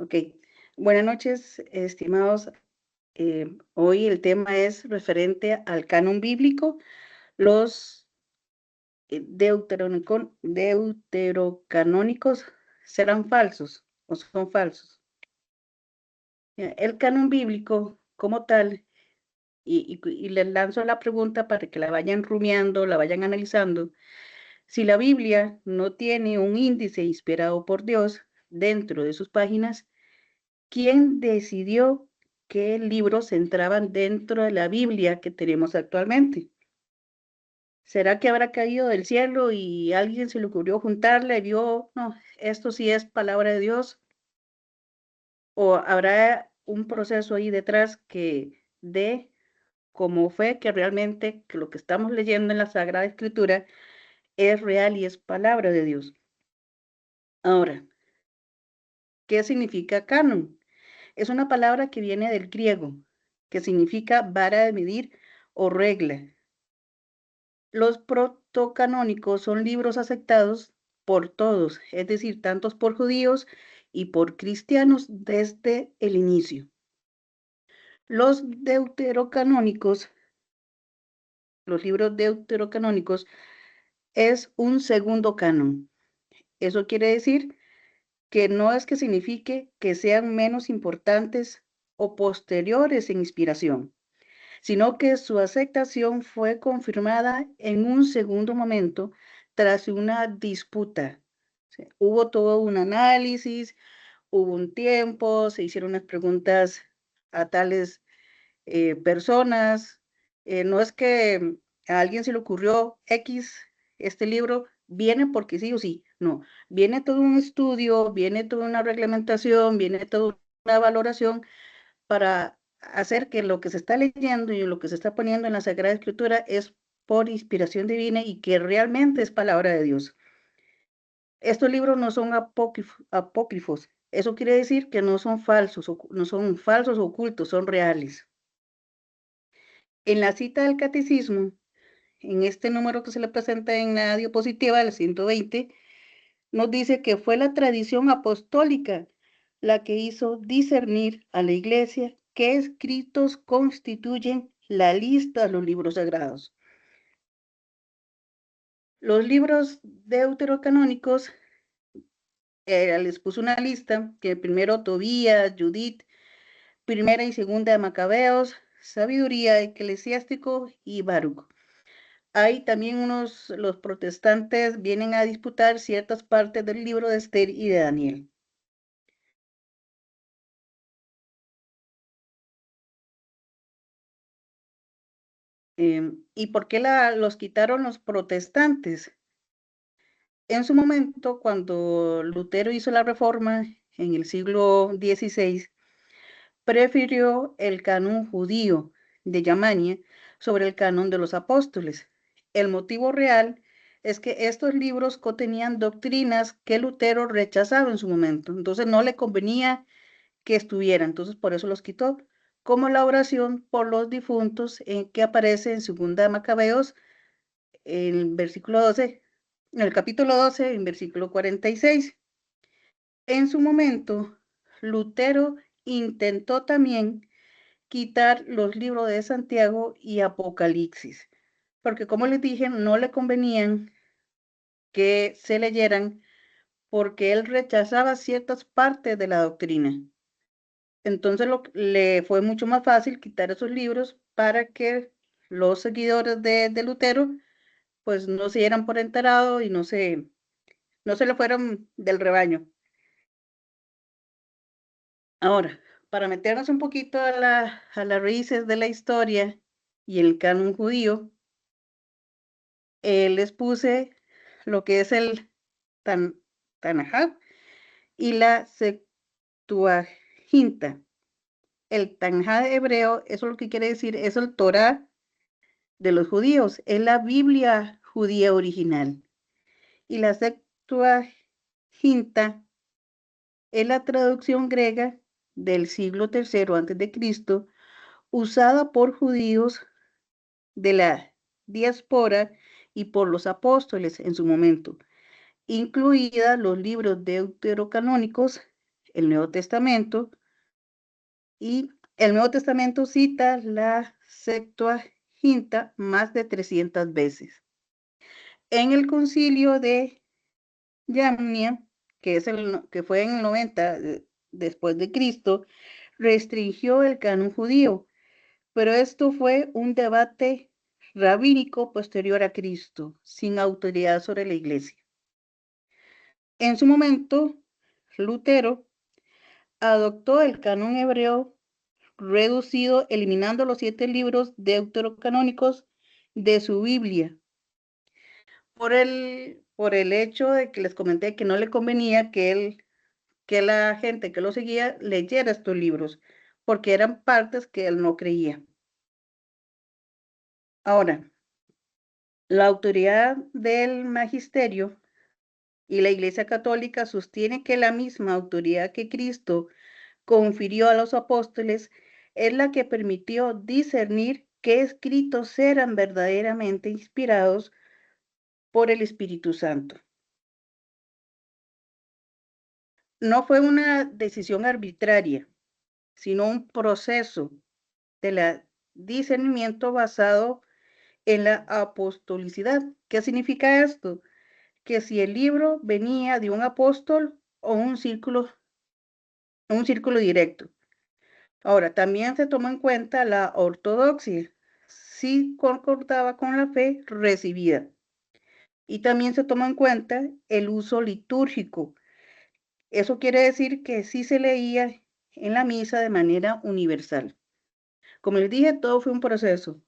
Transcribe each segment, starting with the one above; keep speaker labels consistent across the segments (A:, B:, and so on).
A: Ok. Buenas noches, estimados. Hoy el tema es referente al canon bíblico. Los deuterocanónicos serán falsos o son falsos. El canon bíblico como tal, y les lanzo la pregunta para que la vayan rumiando, la vayan analizando. Si la Biblia no tiene un índice inspirado por Dios dentro de sus páginas, ¿quién decidió qué libros entraban dentro de la Biblia que tenemos actualmente? ¿Será que habrá caído del cielo y alguien se le ocurrió juntarla y vio, no, esto sí es palabra de Dios? ¿O habrá un proceso ahí detrás que dé como fe que realmente que lo que estamos leyendo en la Sagrada Escritura es real y es palabra de Dios? Ahora, ¿qué significa canon? Es una palabra que viene del griego, que significa vara de medir o regla. Los protocanónicos son libros aceptados por todos, es decir, tantos por judíos y por cristianos desde el inicio. Los deuterocanónicos, los libros deuterocanónicos, es un segundo canon. Eso quiere decir que no es que signifique que sean menos importantes o posteriores en inspiración, sino que su aceptación fue confirmada en un segundo momento tras una disputa. Sí, hubo todo un análisis, hubo un tiempo, se hicieron unas preguntas a tales personas. No es que a alguien se le ocurrió X, este libro viene porque sí o sí, no, viene todo un estudio, viene toda una reglamentación, viene toda una valoración para hacer que lo que se está leyendo y lo que se está poniendo en la Sagrada Escritura es por inspiración divina y que realmente es palabra de Dios. Estos libros no son apócrifos. Eso quiere decir que no son falsos, no son falsos ocultos, son reales. En la cita del catecismo, en este número que se le presenta en la diapositiva, el 120, nos dice que fue la tradición apostólica la que hizo discernir a la iglesia qué escritos constituyen la lista de los libros sagrados. Los libros deuterocanónicos, les puso una lista, que primero Tobías, Judith, primera y segunda de Macabeos, sabiduría, eclesiástico y Baruch. Hay también los protestantes vienen a disputar ciertas partes del libro de Esther y de Daniel. ¿Y por qué los quitaron los protestantes? En su momento, cuando Lutero hizo la reforma en el siglo XVI, prefirió el canon judío de Yamania sobre el canon de los apóstoles. El motivo real es que estos libros contenían doctrinas que Lutero rechazaba en su momento, entonces no le convenía que estuvieran, entonces por eso los quitó, como la oración por los difuntos que aparece en Segunda de Macabeos, en el versículo 12, en el capítulo 12, en versículo 46. En su momento, Lutero intentó también quitar los libros de Santiago y Apocalipsis, porque como les dije, no le convenían que se leyeran porque él rechazaba ciertas partes de la doctrina. Entonces le fue mucho más fácil quitar esos libros para que los seguidores de Lutero pues no se dieran por enterado y no se le fueron del rebaño. Ahora, para meternos un poquito a las raíces de la historia y el canon judío, les puse lo que es el Tanajá y la Septuaginta. El Tanajá hebreo, eso lo que quiere decir es el Torá de los judíos, es la Biblia judía original. Y la Septuaginta es la traducción griega del siglo III antes de Cristo, usada por judíos de la diáspora y por los apóstoles en su momento, incluida los libros deuterocanónicos, el Nuevo Testamento, y el Nuevo Testamento cita la Septuaginta más de 300 veces. En el concilio de Yamnia, que fue en el 90 después de Cristo, restringió el canon judío, pero esto fue un debate rabínico posterior a Cristo, sin autoridad sobre la iglesia. En su momento, Lutero adoptó el canon hebreo reducido, eliminando los 7 libros deuterocanónicos de su Biblia, por el hecho de que les comenté que no le convenía que la gente que lo seguía leyera estos libros, porque eran partes que él no creía. Ahora, la autoridad del magisterio y la Iglesia Católica sostiene que la misma autoridad que Cristo confirió a los apóstoles es la que permitió discernir qué escritos eran verdaderamente inspirados por el Espíritu Santo. No fue una decisión arbitraria, sino un proceso de discernimiento basado en la apostolicidad. ¿Qué significa esto? Que si el libro venía de un apóstol o un círculo directo. Ahora, también se tomó en cuenta la ortodoxia, si concordaba con la fe recibida. Y también se tomó en cuenta el uso litúrgico. Eso quiere decir que sí se leía en la misa de manera universal. Como les dije, todo fue un proceso.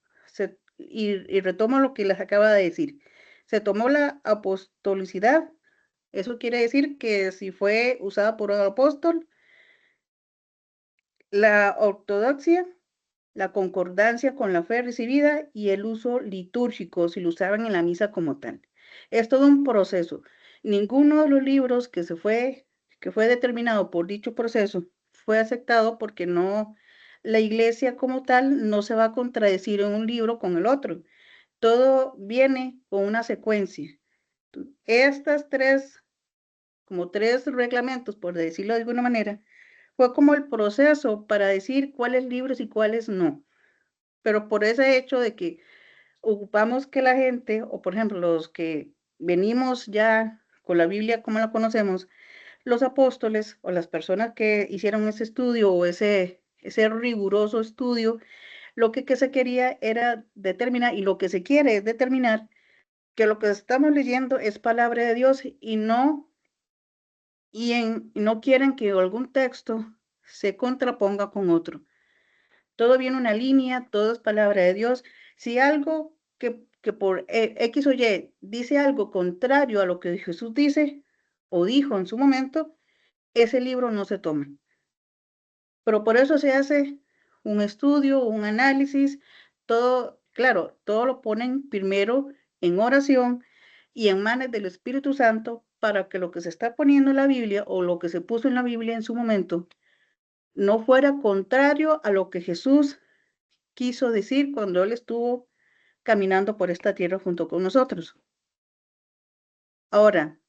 A: Y retomo lo que les acaba de decir. Se tomó la apostolicidad. Eso quiere decir que si fue usada por un apóstol, la ortodoxia, la concordancia con la fe recibida y el uso litúrgico, si lo usaban en la misa como tal. Es todo un proceso. Ninguno de los libros que fue determinado por dicho proceso fue aceptado, porque la iglesia como tal no se va a contradecir en un libro con el otro. Todo viene con una secuencia. Estas como tres reglamentos, por decirlo de alguna manera, fue como el proceso para decir cuáles libros y cuáles no. Pero por ese hecho de que ocupamos que la gente, o por ejemplo, los que venimos ya con la Biblia como la conocemos, los apóstoles o las personas que hicieron ese estudio o ese riguroso estudio, lo que se quería era determinar, y lo que se quiere es determinar, que lo que estamos leyendo es palabra de Dios y no quieren que algún texto se contraponga con otro. Todo viene una línea, todo es palabra de Dios. Si algo que por X o Y dice algo contrario a lo que Jesús dice o dijo en su momento, ese libro no se toma. Pero por eso se hace un estudio, un análisis, todo, claro, todo lo ponen primero en oración y en manos del Espíritu Santo, para que lo que se está poniendo en la Biblia o lo que se puso en la Biblia en su momento no fuera contrario a lo que Jesús quiso decir cuando él estuvo caminando por esta tierra junto con nosotros. Ahora,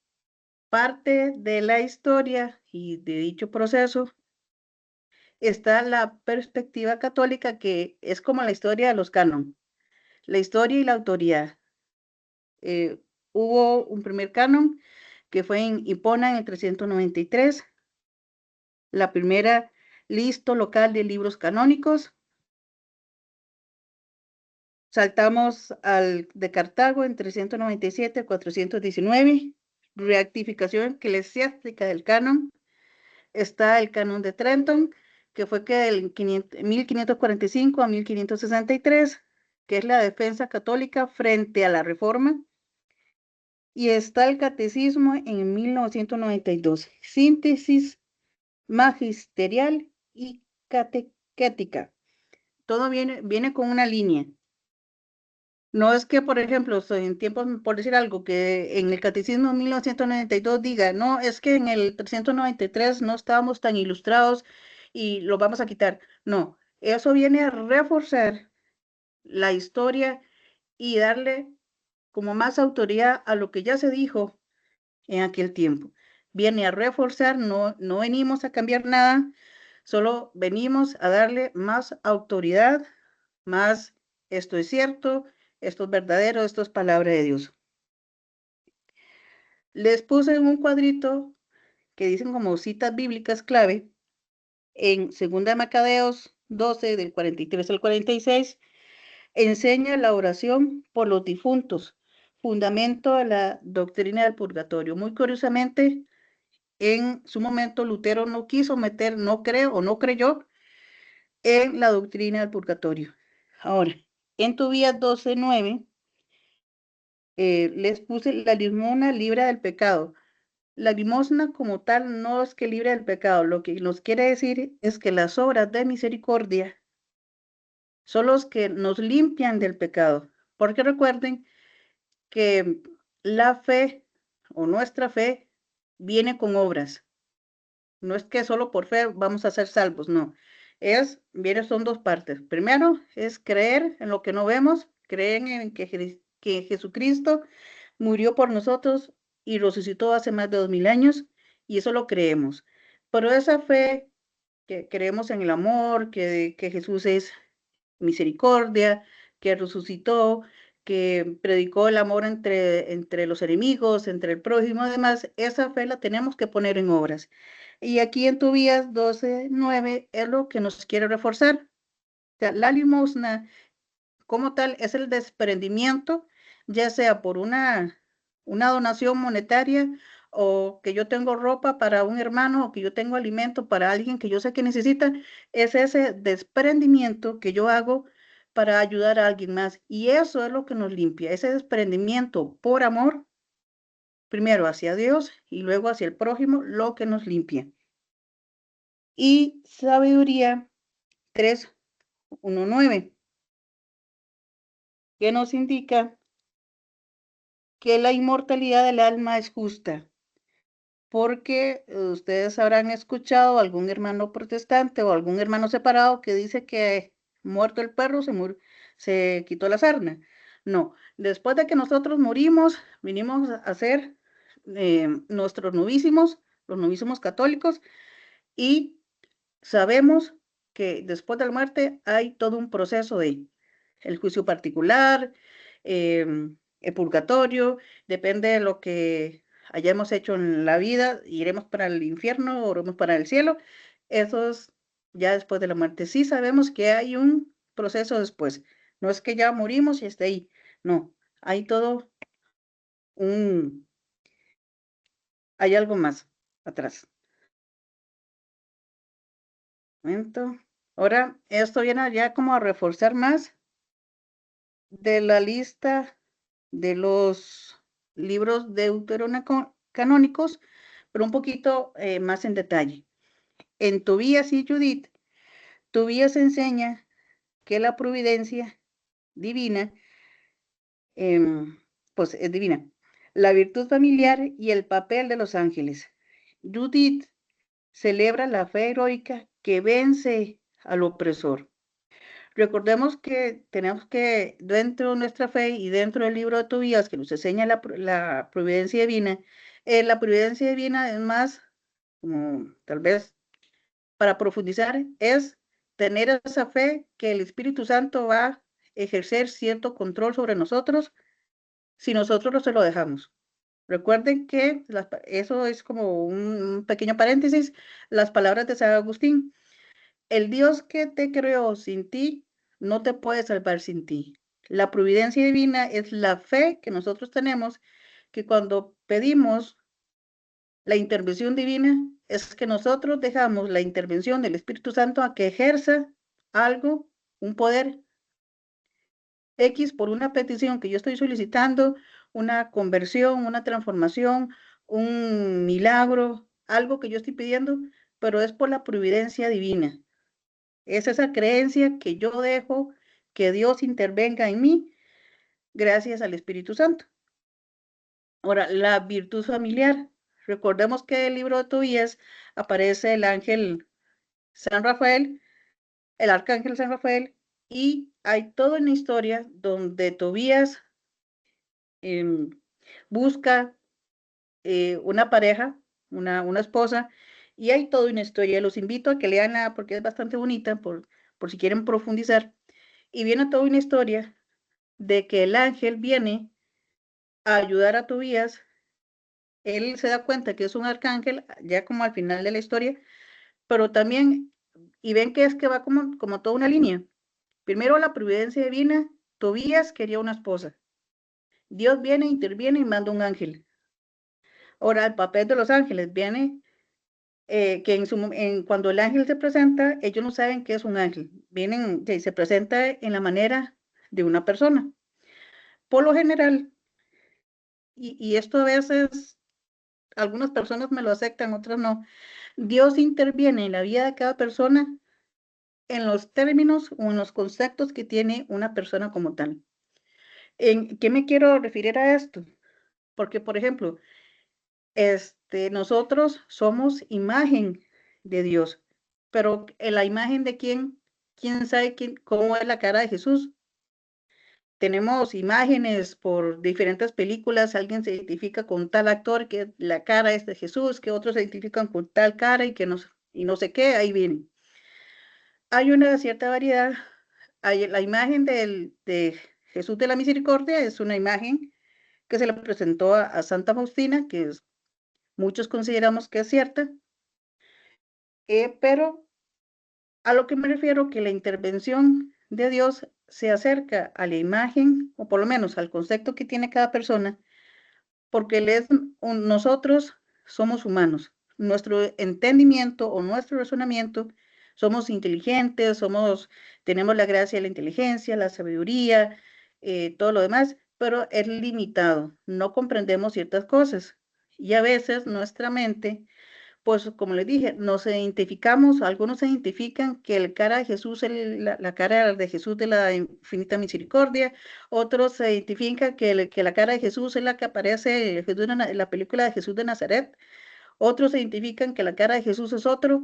A: parte de la historia y de dicho proceso está la perspectiva católica, que es como la historia de los canon, la historia y la autoridad. Hubo un primer canon que fue en Hipona en el 393, la primera listo local de libros canónicos. Saltamos al de Cartago en 397, 419, reactificación eclesiástica del canon. Está el canon de Trenton, que fue que del 1545 a 1563, que es la defensa católica frente a la reforma. Y está el catecismo en 1992, síntesis magisterial y catequética. Todo viene con una línea. No es que, por ejemplo, en tiempos, por decir algo, que en el Catecismo 1992 diga, no, es que en el 393 no estábamos tan ilustrados y lo vamos a quitar. No, eso viene a reforzar la historia y darle como más autoridad a lo que ya se dijo en aquel tiempo. viene a reforzar, no venimos a cambiar nada, solo venimos a darle más autoridad, más esto es cierto, esto es verdadero, esto es palabra de Dios. Les puse en un cuadrito que dicen como citas bíblicas clave en 2 Macabeos 12, del 43 al 46, enseña la oración por los difuntos, fundamento de la doctrina del purgatorio. Muy curiosamente, en su momento Lutero no quiso meter, no creo o no creyó en la doctrina del purgatorio. Ahora, en Tobías 12:9, les puse la limosna libra del pecado. La limosna como tal no es que libre del pecado, lo que nos quiere decir es que las obras de misericordia son los que nos limpian del pecado. Porque recuerden que la fe o nuestra fe viene con obras. No es que solo por fe vamos a ser salvos, no. Son dos partes. Primero es creer en lo que no vemos, creer en que Jesucristo murió por nosotros y resucitó hace más de 2000 años, y eso lo creemos. Pero esa fe que creemos en el amor, que Jesús es misericordia, que resucitó, que predicó el amor entre los enemigos, entre el prójimo, además, esa fe la tenemos que poner en obras. Y aquí en Tobías 12:9 es lo que nos quiere reforzar. O sea, la limosna como tal es el desprendimiento, ya sea por una donación monetaria, o que yo tengo ropa para un hermano, o que yo tengo alimento para alguien que yo sé que necesita. Es ese desprendimiento que yo hago para ayudar a alguien más. Y eso es lo que nos limpia, ese desprendimiento por amor, primero hacia Dios y luego hacia el prójimo, lo que nos limpia. Y Sabiduría 3:1-9, que nos indica que la inmortalidad del alma es justa, porque ustedes habrán escuchado algún hermano protestante o algún hermano separado que dice que muerto el perro se quitó la sarna. No, después de que nosotros morimos, vinimos a ser nuestros novísimos, los novísimos católicos, y sabemos que después de la muerte hay todo un proceso de el juicio particular, el purgatorio, depende de lo que hayamos hecho en la vida, iremos para el infierno o iremos para el cielo. Eso es ya después de la muerte. Sí sabemos que hay un proceso después. No es que ya morimos y esté ahí. No, hay todo un, hay algo más atrás. Momento. Ahora, esto viene ya como a reforzar más de la lista de los libros deuterocanónicos, pero un poquito más en detalle. En Tobías y Judith, Tobías enseña que la providencia divina, pues es divina, la virtud familiar y el papel de los ángeles. Judith celebra la fe heroica que vence al opresor. Recordemos que tenemos que, dentro de nuestra fe y dentro del libro de Tobías, que nos enseña la providencia divina, la providencia divina es más, como tal vez para profundizar, es tener esa fe que el Espíritu Santo va a ejercer cierto control sobre nosotros si nosotros no se lo dejamos. Recuerden que eso es como un pequeño paréntesis, las palabras de San Agustín: el Dios que te creó sin ti no te puede salvar sin ti. La providencia divina es la fe que nosotros tenemos, que cuando pedimos la intervención divina, es que nosotros dejamos la intervención del Espíritu Santo a que ejerza algo, un poder X por una petición que yo estoy solicitando, una conversión, una transformación, un milagro, algo que yo estoy pidiendo, pero es por la providencia divina. Es esa creencia que yo dejo que Dios intervenga en mí gracias al Espíritu Santo. Ahora, la virtud familiar. Recordemos que en el libro de Tobías aparece el ángel San Rafael, el arcángel San Rafael, y hay toda una historia donde Tobías busca una pareja, una esposa, y hay toda una historia. Los invito a que leanla porque es bastante bonita, por si quieren profundizar. Y viene toda una historia de que el ángel viene a ayudar a Tobías. Él se da cuenta que es un arcángel, ya como al final de la historia, pero también, y ven que es que va como toda una línea. Primero la providencia divina, Tobías quería una esposa. Dios viene, interviene y manda un ángel. Ahora, el papel de los ángeles viene que cuando el ángel se presenta, ellos no saben que es un ángel. Vienen, se presenta en la manera de una persona. Por lo general, y esto a veces algunas personas me lo aceptan, otras no, Dios interviene en la vida de cada persona en los términos o en los conceptos que tiene una persona como tal. ¿En qué me quiero referir a esto? Porque, por ejemplo, nosotros somos imagen de Dios, pero en la imagen de quién sabe cómo es la cara de Jesús. Tenemos imágenes por diferentes películas, alguien se identifica con tal actor que la cara es de Jesús, que otros se identifican con tal cara y no sé qué, ahí viene. Hay una cierta variedad. La imagen de Jesús de la Misericordia es una imagen que se le presentó a Santa Faustina, que muchos consideramos que es cierta, pero a lo que me refiero que la intervención de Dios se acerca a la imagen, o por lo menos al concepto que tiene cada persona, porque nosotros somos humanos. Nuestro entendimiento o nuestro razonamiento, somos inteligentes, tenemos la gracia de la inteligencia, la sabiduría, todo lo demás, pero es limitado, no comprendemos ciertas cosas. Y a veces nuestra mente, pues como les dije, nos identificamos, algunos se identifican que el cara de Jesús es la cara de Jesús de la infinita misericordia, otros se identifican que la cara de Jesús es la que aparece en la película de Jesús de Nazaret, otros se identifican que la cara de Jesús es otro,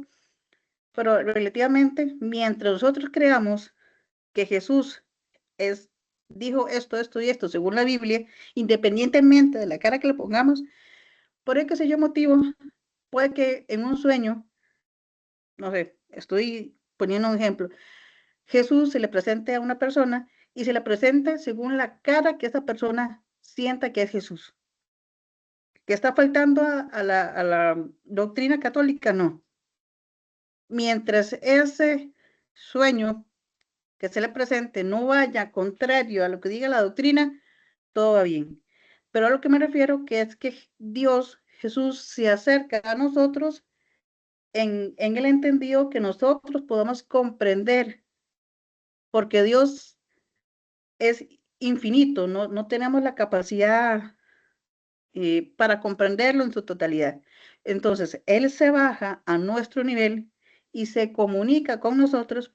A: pero relativamente, mientras nosotros creamos que Jesús es, dijo esto y esto, según la Biblia, independientemente de la cara que le pongamos, por el que se yo motivo, puede que en un sueño, no sé, estoy poniendo un ejemplo, Jesús se le presente a una persona y se le presente según la cara que esa persona sienta que es Jesús. ¿Que está faltando a la doctrina católica? No. Mientras ese sueño que se le presente no vaya contrario a lo que diga la doctrina, todo va bien. Pero a lo que me refiero que es que Dios, Jesús, se acerca a nosotros en el entendido que nosotros podamos comprender, porque Dios es infinito, no tenemos la capacidad para comprenderlo en su totalidad. Entonces, Él se baja a nuestro nivel y se comunica con nosotros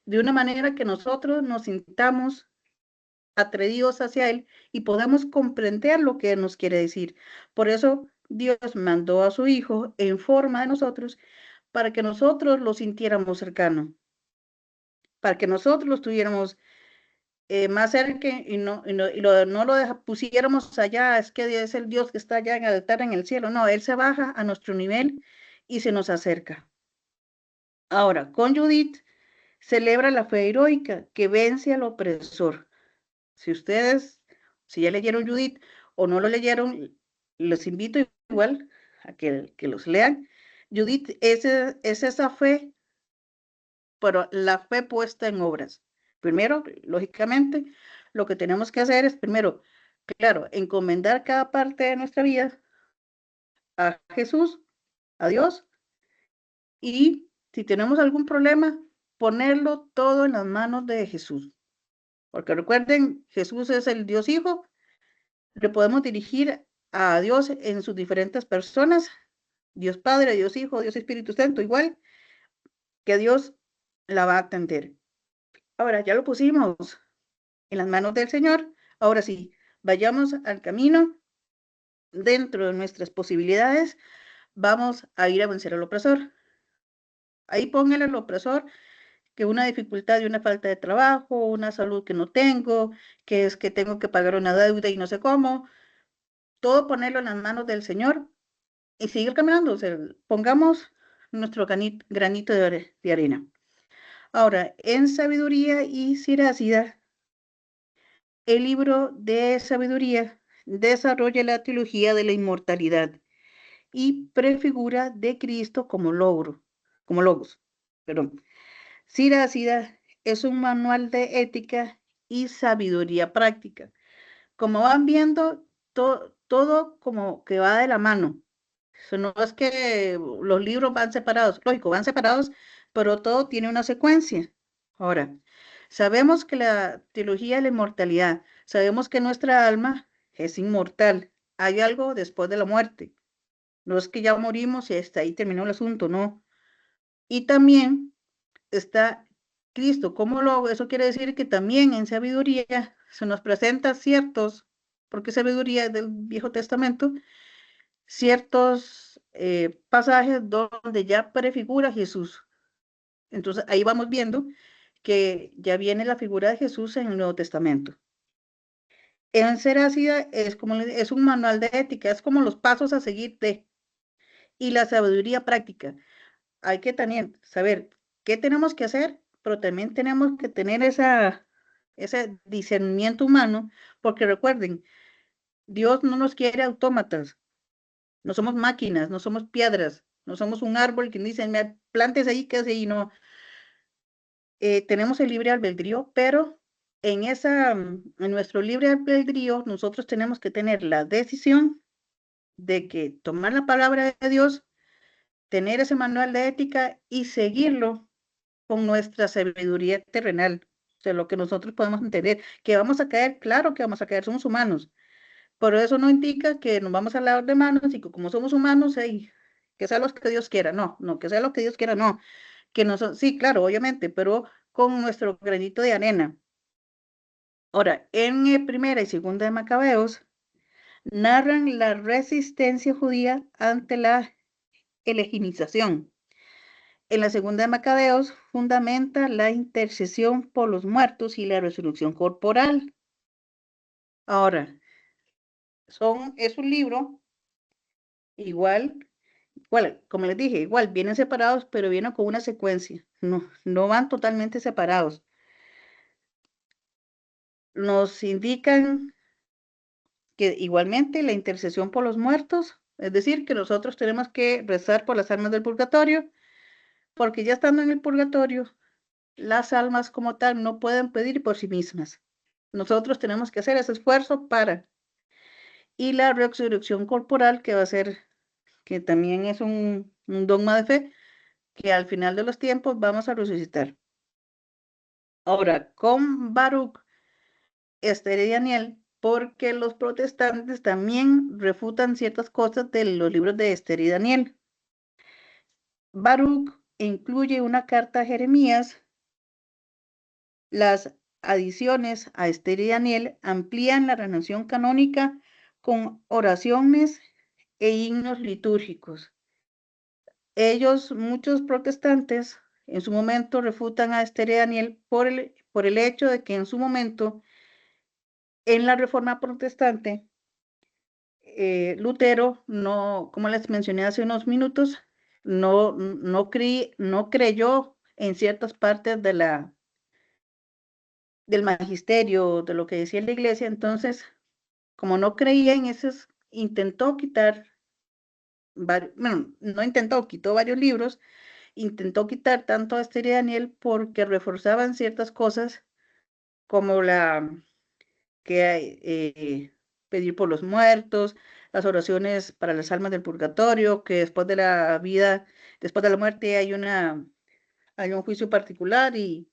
A: de una manera que nosotros nos sintamos atraídos hacia Él y podamos comprender lo que Él nos quiere decir. Por eso Dios mandó a su Hijo en forma de nosotros para que nosotros lo sintiéramos cercano, para que nosotros lo tuviéramos más cerca no lo pusiéramos allá, es que es el Dios que está allá en el altar en el cielo. No, Él se baja a nuestro nivel y se nos acerca. Ahora, con Judith celebra la fe heroica que vence al opresor. Si ya leyeron Judith o no lo leyeron, les invito igual a que los lean. Judith es esa fe, pero la fe puesta en obras. Primero, lógicamente, lo que tenemos que hacer es, primero, claro, encomendar cada parte de nuestra vida a Jesús, a Dios, y si tenemos algún problema, ponerlo todo en las manos de Jesús. Porque recuerden, Jesús es el Dios Hijo, le podemos dirigir a Dios en sus diferentes personas, Dios Padre, Dios Hijo, Dios Espíritu Santo, igual que Dios la va a atender. Ahora ya lo pusimos en las manos del Señor. Ahora sí, vayamos al camino. Dentro de nuestras posibilidades, vamos a ir a vencer al opresor. Ahí póngale al opresor que una dificultad y una falta de trabajo, una salud que no tengo, que es que tengo que pagar una deuda y no sé cómo. Todo ponerlo en las manos del Señor y seguir caminando. O sea, pongamos nuestro granito de arena. Ahora, en Sabiduría y Siracida, el libro de Sabiduría desarrolla la teología de la inmortalidad y prefigura de Cristo como logos. Perdón. Siracida es un manual de ética y sabiduría práctica. Como van viendo, todo como que va de la mano. Eso no es que los libros van separados, lógico, van separados, pero todo tiene una secuencia. Ahora, sabemos que la teología de la inmortalidad, sabemos que nuestra alma es inmortal. Hay algo después de la muerte. No es que ya morimos y hasta ahí terminó el asunto, no. Y también está Cristo como logo. Eso quiere decir que también en sabiduría se nos presenta ciertos, porque sabiduría es del Viejo Testamento, ciertos pasajes donde ya prefigura Jesús. Entonces ahí vamos viendo que ya viene la figura de Jesús en el Nuevo Testamento. En ser ácida es un manual de ética, es como los pasos a seguir y la sabiduría práctica. Hay que también saber qué tenemos que hacer, pero también tenemos que tener ese discernimiento humano, porque recuerden, Dios no nos quiere autómatas, no somos máquinas, no somos piedras, no somos un árbol que dicen, me plantes ahí, que ahí, no. Tenemos el libre albedrío, pero en nuestro libre albedrío, nosotros tenemos que tener la decisión de que tomar la palabra de Dios, tener ese manual de ética y seguirlo con nuestra sabiduría terrenal, o sea, lo que nosotros podemos entender, que vamos a caer, claro que vamos a caer, somos humanos, pero eso no indica que nos vamos a lavar de manos y que como somos humanos, hey, que sea lo que Dios quiera, no, que sea lo que Dios quiera, no, que no sí, claro, obviamente, pero con nuestro granito de arena. Ahora, en Primera y Segunda de Macabeos, narran la resistencia judía ante la helegenización. En la Segunda de Macabeos fundamenta la intercesión por los muertos y la resurrección corporal. Ahora, es un libro igual, como les dije, igual vienen separados, pero vienen con una secuencia. No van totalmente separados. Nos indican que igualmente la intercesión por los muertos, es decir, que nosotros tenemos que rezar por las almas del purgatorio, porque ya estando en el purgatorio, las almas como tal no pueden pedir por sí mismas. Nosotros tenemos que hacer ese esfuerzo y la resurrección corporal, que va a ser, que también es un dogma de fe, que al final de los tiempos vamos a resucitar. Ahora, con Baruch, Esther y Daniel, porque los protestantes también refutan ciertas cosas de los libros de Esther y Daniel. Baruch incluye una carta a Jeremías. Las adiciones a Esther y Daniel amplían la relación canónica con oraciones e himnos litúrgicos. Muchos protestantes, en su momento refutan a Esther y Daniel por el hecho de que en su momento, en la Reforma Protestante, Lutero, no, como les mencioné hace unos minutos, no creyó en ciertas partes del magisterio, de lo que decía la iglesia, entonces, como no creía en esos, intentó quitar, bueno, no intentó, quitó varios libros, intentó quitar tanto a Esther y Daniel porque reforzaban ciertas cosas como la que hay, pedir por los muertos, las oraciones para las almas del purgatorio, que después de la vida, después de la muerte hay un juicio particular y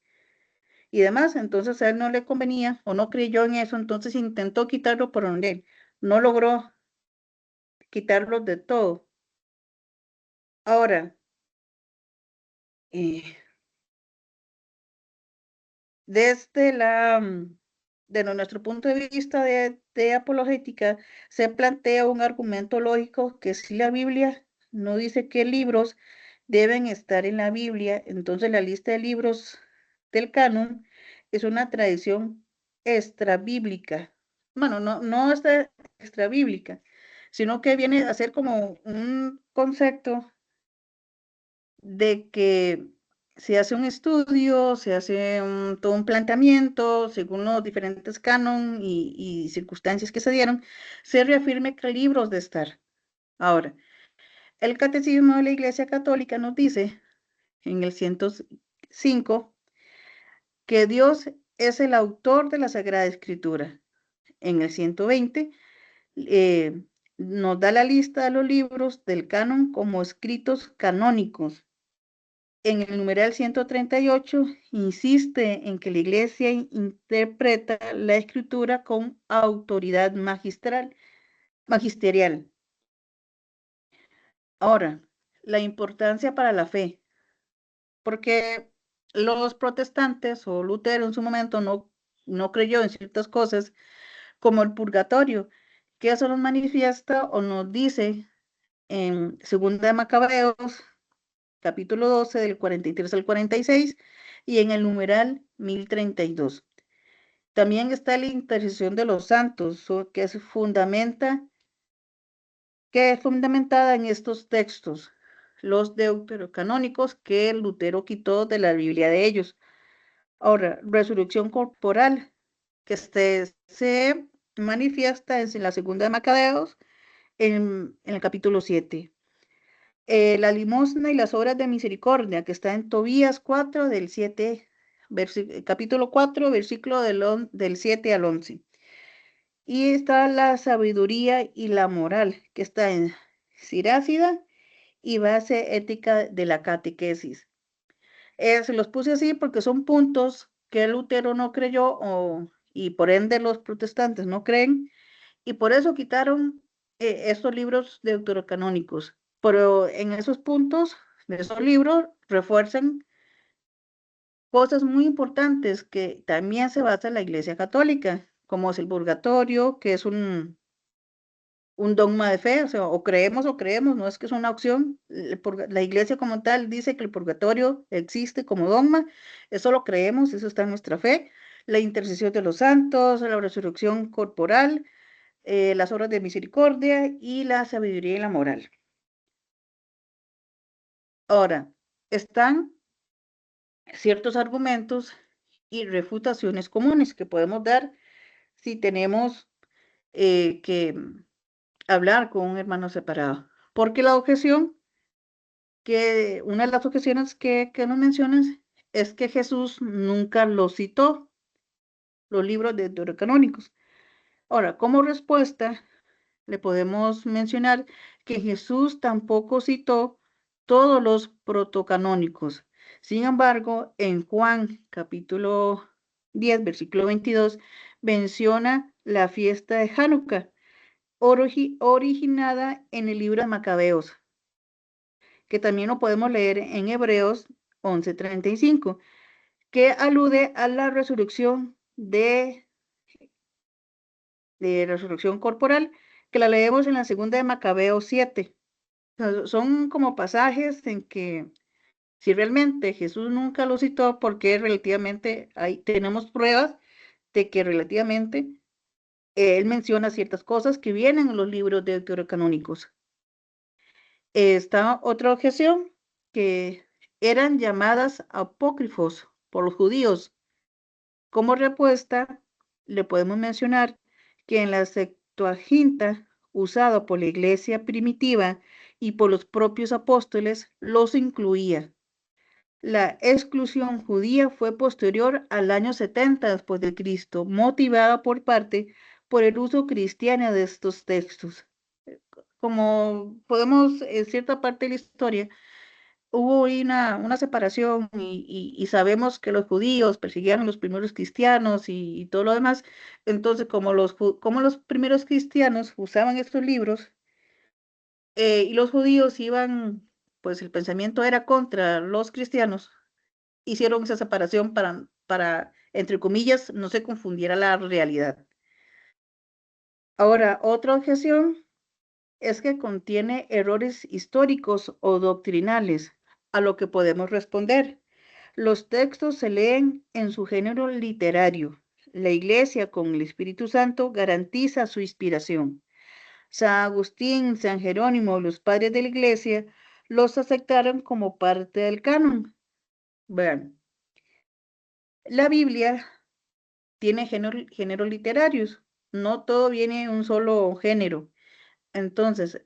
A: demás. Entonces a él no le convenía o no creyó en eso, entonces intentó quitarlo por donde no logró quitarlo de todo. Ahora, eh, desde nuestro punto de vista de apologética, se plantea un argumento lógico que si la Biblia no dice qué libros deben estar en la Biblia, entonces la lista de libros del canon es una tradición extrabíblica. Bueno, no está extrabíblica, sino que viene a ser como un concepto de que se hace un estudio, se hace todo un planteamiento según los diferentes canon y circunstancias que se dieron, se reafirme que libros de estar. Ahora, el Catecismo de la Iglesia Católica nos dice en el 105 que Dios es el autor de la Sagrada Escritura. En el 120 eh, nos da la lista de los libros del canon como escritos canónicos. En el numeral 138 insiste en que la Iglesia interpreta la Escritura con autoridad magisterial. Ahora, la importancia para la fe, porque los protestantes o Lutero en su momento no creyó en ciertas cosas como el purgatorio, que eso nos manifiesta o nos dice en Segunda de Macabeos, capítulo 12, del 43 al 46, y en el numeral 1032. También está la intercesión de los santos, que es fundamentada en estos textos, los deuterocanónicos que Lutero quitó de la Biblia de ellos. Ahora, resurrección corporal, que se manifiesta en la segunda de Macabeos, en el capítulo 7. La limosna y las obras de misericordia, que está en Tobías 4, del 7, capítulo 4, versículo del 7 al 11. Y está la sabiduría y la moral, que está en Sirácida y base ética de la catequesis. Se los puse así porque son puntos que Lutero no creyó y por ende los protestantes no creen, y por eso quitaron estos libros deuterocanónicos. Pero en esos puntos de esos libros refuerzan cosas muy importantes que también se basa en la Iglesia Católica, como es el purgatorio, que es un dogma de fe, o creemos, no es que es una opción. La Iglesia como tal dice que el purgatorio existe como dogma, eso lo creemos, eso está en nuestra fe. La intercesión de los santos, la resurrección corporal, las obras de misericordia y la sabiduría y la moral. Ahora, están ciertos argumentos y refutaciones comunes que podemos dar si tenemos que hablar con un hermano separado. Porque una de las objeciones que nos mencionas es que Jesús nunca los citó, los libros deuterocanónicos. Ahora, como respuesta, le podemos mencionar que Jesús tampoco citó todos los protocanónicos. Sin embargo, en Juan capítulo 10, versículo 22, menciona la fiesta de Hanukkah, originada en el libro de Macabeos, que también lo podemos leer en Hebreos 11:35, que alude a la resurrección de resurrección corporal, que la leemos en la segunda de Macabeos 7. Son como pasajes en que si realmente Jesús nunca lo citó, porque relativamente ahí tenemos pruebas de que relativamente él menciona ciertas cosas que vienen en los libros deuterocanónicos. Está otra objeción, que eran llamadas apócrifos por los judíos. Como respuesta, le podemos mencionar que en la Septuaginta, usada por la iglesia primitiva y por los propios apóstoles, los incluía. La exclusión judía fue posterior al año 70 después de Cristo, motivada por el uso cristiano de estos textos. Como podemos, en cierta parte de la historia, hubo una separación y sabemos que los judíos persiguieron a los primeros cristianos y todo lo demás. Entonces, como los primeros cristianos usaban estos libros y los judíos iban, pues el pensamiento era contra los cristianos, hicieron esa separación entre comillas, no se confundiera la realidad. Ahora, otra objeción es que contiene errores históricos o doctrinales, a lo que podemos responder. Los textos se leen en su género literario. La Iglesia con el Espíritu Santo garantiza su inspiración. San Agustín, San Jerónimo, los padres de la iglesia, los aceptaron como parte del canon. Vean, la Biblia tiene géneros literarios, no todo viene en un solo género. Entonces,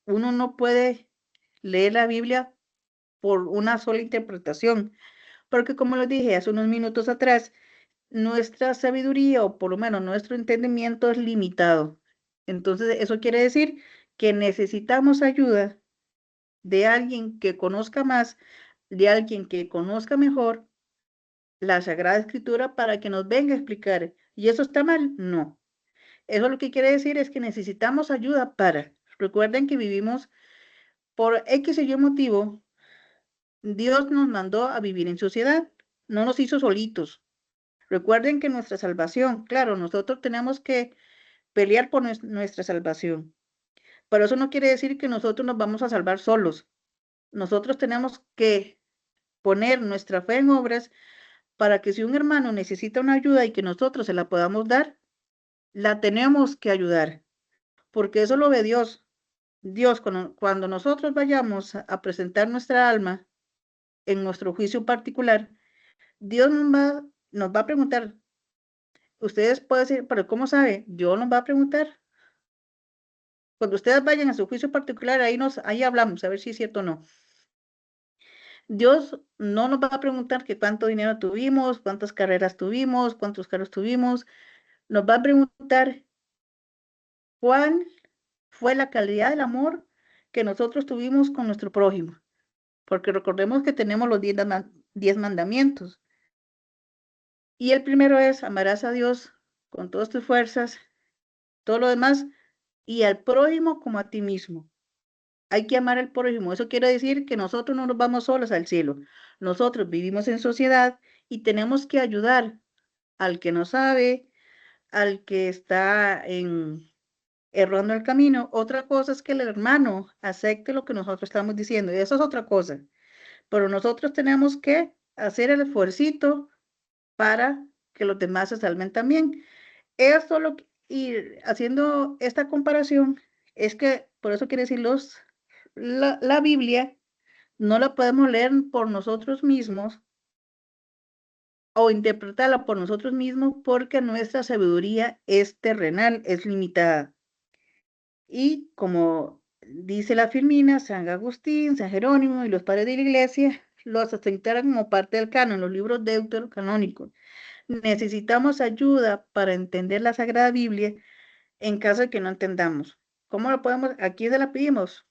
A: uno no puede leer la Biblia por una sola interpretación, porque como lo dije hace unos minutos atrás, nuestra sabiduría o por lo menos nuestro entendimiento es limitado. Entonces, eso quiere decir que necesitamos ayuda de alguien que conozca más, de alguien que conozca mejor la Sagrada Escritura para que nos venga a explicar. ¿Y eso está mal? No. Eso lo que quiere decir es que necesitamos ayuda para. Recuerden que vivimos por X o Y motivo. Dios nos mandó a vivir en sociedad, no nos hizo solitos. Recuerden que nuestra salvación, claro, nosotros tenemos que pelear por nuestra salvación, pero eso no quiere decir que nosotros nos vamos a salvar solos. Nosotros tenemos que poner nuestra fe en obras para que si un hermano necesita una ayuda y que nosotros se la podamos dar, la tenemos que ayudar, porque eso lo ve Dios. Dios, cuando nosotros vayamos a presentar nuestra alma en nuestro juicio particular, Dios nos va a preguntar, ustedes pueden decir, pero ¿cómo sabe? Dios nos va a preguntar. Cuando ustedes vayan a su juicio particular, ahí hablamos, a ver si es cierto o no. Dios no nos va a preguntar que cuánto dinero tuvimos, cuántas carreras tuvimos, cuántos carros tuvimos. Nos va a preguntar cuál fue la calidad del amor que nosotros tuvimos con nuestro prójimo. Porque recordemos que tenemos los 10 mandamientos. Y el primero es, amarás a Dios con todas tus fuerzas, todo lo demás, y al prójimo como a ti mismo. Hay que amar al prójimo. Eso quiere decir que nosotros no nos vamos solos al cielo. Nosotros vivimos en sociedad y tenemos que ayudar al que no sabe, al que está errando el camino. Otra cosa es que el hermano acepte lo que nosotros estamos diciendo. Y eso es otra cosa. Pero nosotros tenemos que hacer el esfuercito para que los demás se salven también. Y haciendo esta comparación, es que por eso quiere decir la Biblia no la podemos leer por nosotros mismos o interpretarla por nosotros mismos porque nuestra sabiduría es terrenal, es limitada. Y como dice la Firmina, San Agustín, San Jerónimo y los padres de la iglesia los aceptaron como parte del canon, los libros deuterocanónicos. Necesitamos ayuda para entender la Sagrada Biblia en caso de que no entendamos. ¿Cómo lo podemos? Aquí se la pedimos.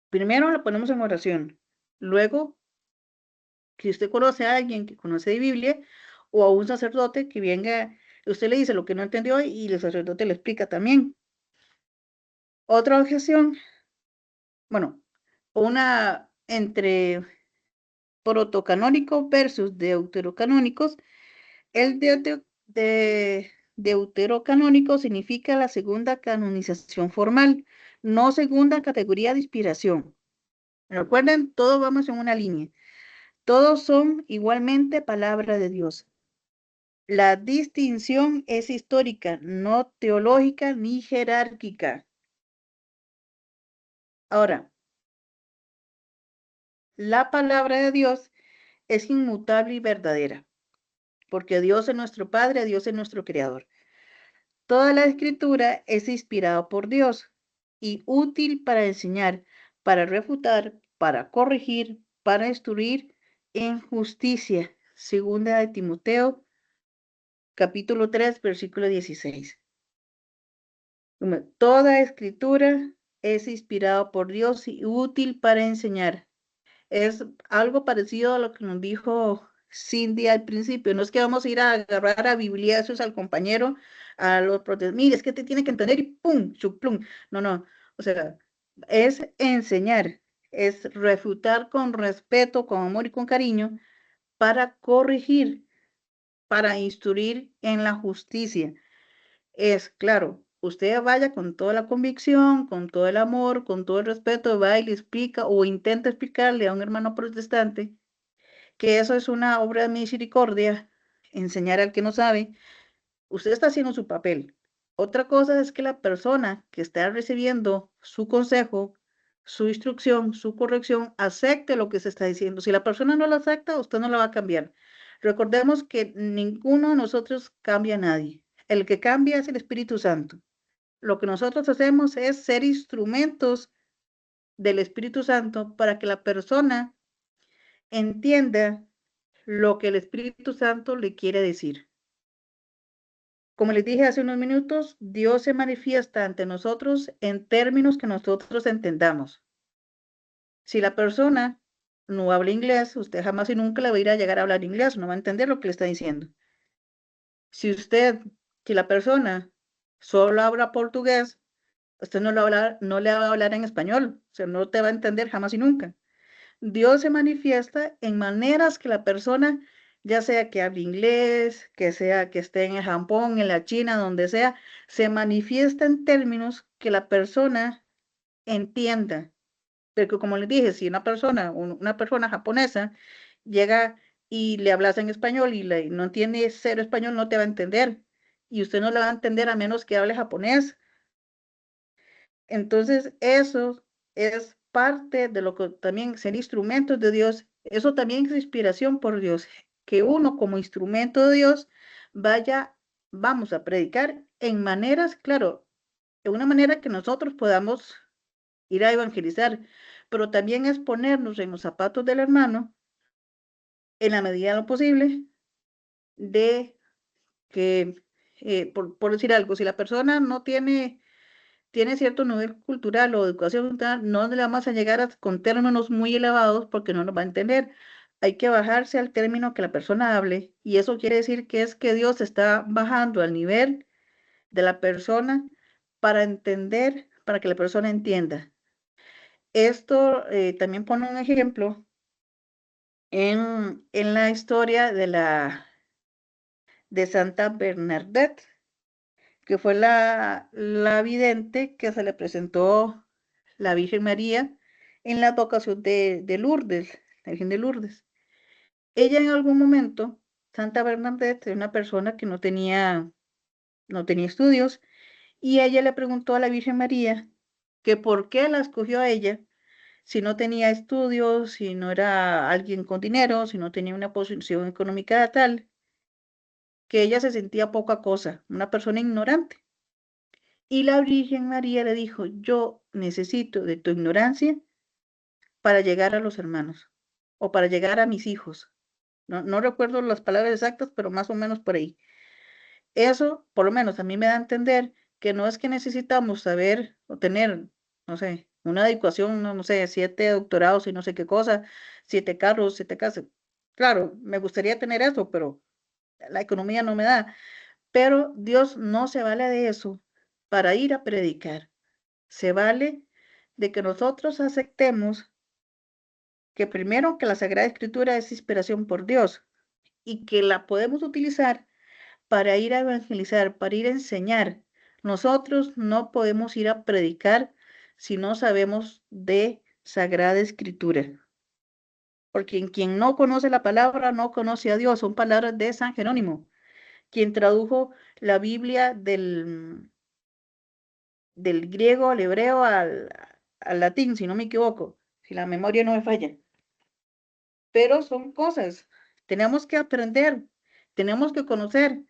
A: Primero la ponemos en oración. Luego, si usted conoce a alguien que conoce de Biblia o a un sacerdote que venga, usted le dice lo que no entendió y el sacerdote le explica también. Otra objeción, bueno, una entre protocanónico versus deuterocanónicos. El deuterocanónico significa la segunda canonización formal, no segunda categoría de inspiración. Recuerden, todos vamos en una línea. Todos son igualmente palabra de Dios. La distinción es histórica, no teológica ni jerárquica. Ahora, la palabra de Dios es inmutable y verdadera, porque Dios es nuestro Padre, Dios es nuestro Creador. Toda la escritura es inspirada por Dios y útil para enseñar, para refutar, para corregir, para instruir en justicia. Segunda de Timoteo, capítulo 3, versículo 16. Toda escritura es inspirada por Dios y útil para enseñar. Es algo parecido a lo que nos dijo Cindy al principio. No es que vamos a ir a agarrar a bibliazos al compañero, a los protestantes. Mire, es que te tiene que entender y pum, chuplum. No, no. O sea, es enseñar, es refutar con respeto, con amor y con cariño para corregir, para instruir en la justicia. Es claro, usted vaya con toda la convicción, con todo el amor, con todo el respeto, va y le explica o intenta explicarle a un hermano protestante que eso es una obra de misericordia, enseñar al que no sabe. Usted está haciendo su papel. Otra cosa es que la persona que está recibiendo su consejo, su instrucción, su corrección, acepte lo que se está diciendo. Si la persona no lo acepta, usted no la va a cambiar. Recordemos que ninguno de nosotros cambia a nadie. El que cambia es el Espíritu Santo. Lo que nosotros hacemos es ser instrumentos del Espíritu Santo para que la persona entienda lo que el Espíritu Santo le quiere decir. Como les dije hace unos minutos, Dios se manifiesta ante nosotros en términos que nosotros entendamos. Si la persona no habla inglés, usted jamás y nunca le va a ir a llegar a hablar inglés, no va a entender lo que le está diciendo. Si usted, si la persona solo habla portugués, usted no le va a hablar en español, o sea, no te va a entender jamás y nunca. Dios se manifiesta en maneras que la persona, ya sea que hable inglés, que sea que esté en el Japón, en la China, donde sea, se manifiesta en términos que la persona entienda. Porque como les dije, si una persona japonesa llega y le hablas en español y no entiende cero español, no te va a entender. Y usted no le va a entender a menos que hable japonés. Entonces, eso es parte de lo que también ser instrumentos de Dios. Eso también es inspiración por Dios. Que uno como instrumento de Dios vamos a predicar en maneras, claro, de una manera que nosotros podamos ir a evangelizar, pero también es ponernos en los zapatos del hermano en la medida de lo posible de que, por decir algo, si la persona no tiene cierto nivel cultural o educación cultural, no le vamos a llegar con términos muy elevados porque no nos va a entender. Hay que bajarse al término que la persona hable y eso quiere decir que es que Dios está bajando al nivel de la persona para entender, para que la persona entienda. Esto también pone un ejemplo en la historia de Santa Bernadette, que fue la vidente que se le presentó la Virgen María en la advocación de Lourdes, la Virgen de Lourdes. Ella en algún momento, Santa Bernadette, era una persona que no tenía estudios, y ella le preguntó a la Virgen María que por qué la escogió a ella si no tenía estudios, si no era alguien con dinero, si no tenía una posición económica tal, que ella se sentía poca cosa, una persona ignorante. Y la Virgen María le dijo, yo necesito de tu ignorancia para llegar a los hermanos o para llegar a mis hijos. No recuerdo las palabras exactas, pero más o menos por ahí. Eso, por lo menos, a mí me da a entender que no es que necesitamos saber o tener, no sé, una educación, no sé, 7 doctorados y no sé qué cosa, 7 carros, 7 casas. Claro, me gustaría tener eso, pero la economía no me da. Pero Dios no se vale de eso para ir a predicar. Se vale de que nosotros aceptemos que primero que la Sagrada Escritura es inspiración por Dios y que la podemos utilizar para ir a evangelizar, para ir a enseñar. Nosotros no podemos ir a predicar si no sabemos de Sagrada Escritura. Porque quien no conoce la palabra no conoce a Dios. Son palabras de San Jerónimo, quien tradujo la Biblia del griego al hebreo al latín, si no me equivoco, si la memoria no me falla. Pero son cosas, tenemos que aprender, tenemos que conocer,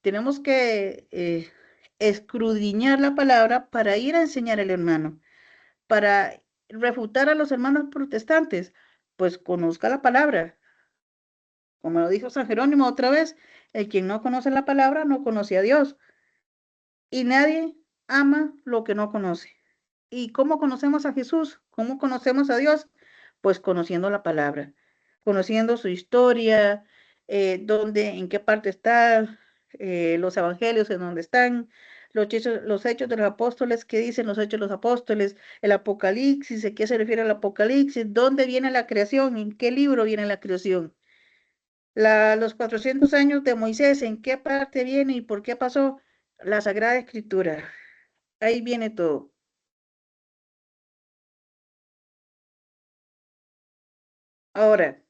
A: tenemos que escudriñar la palabra para ir a enseñar al hermano, para refutar a los hermanos protestantes, pues conozca la palabra. Como lo dijo San Jerónimo otra vez, el quien no conoce la palabra no conoce a Dios. Y nadie ama lo que no conoce. ¿Y cómo conocemos a Jesús? ¿Cómo conocemos a Dios? Pues conociendo la palabra, conociendo su historia, en qué parte está, los evangelios en dónde están, los hechos de los apóstoles, qué dicen los hechos de los apóstoles, el Apocalipsis, ¿a qué se refiere el Apocalipsis? ¿Dónde viene la creación? ¿En qué libro viene la creación? Los 400 años de Moisés, ¿en qué parte viene y por qué pasó? La Sagrada Escritura. Ahí viene todo. Ahora,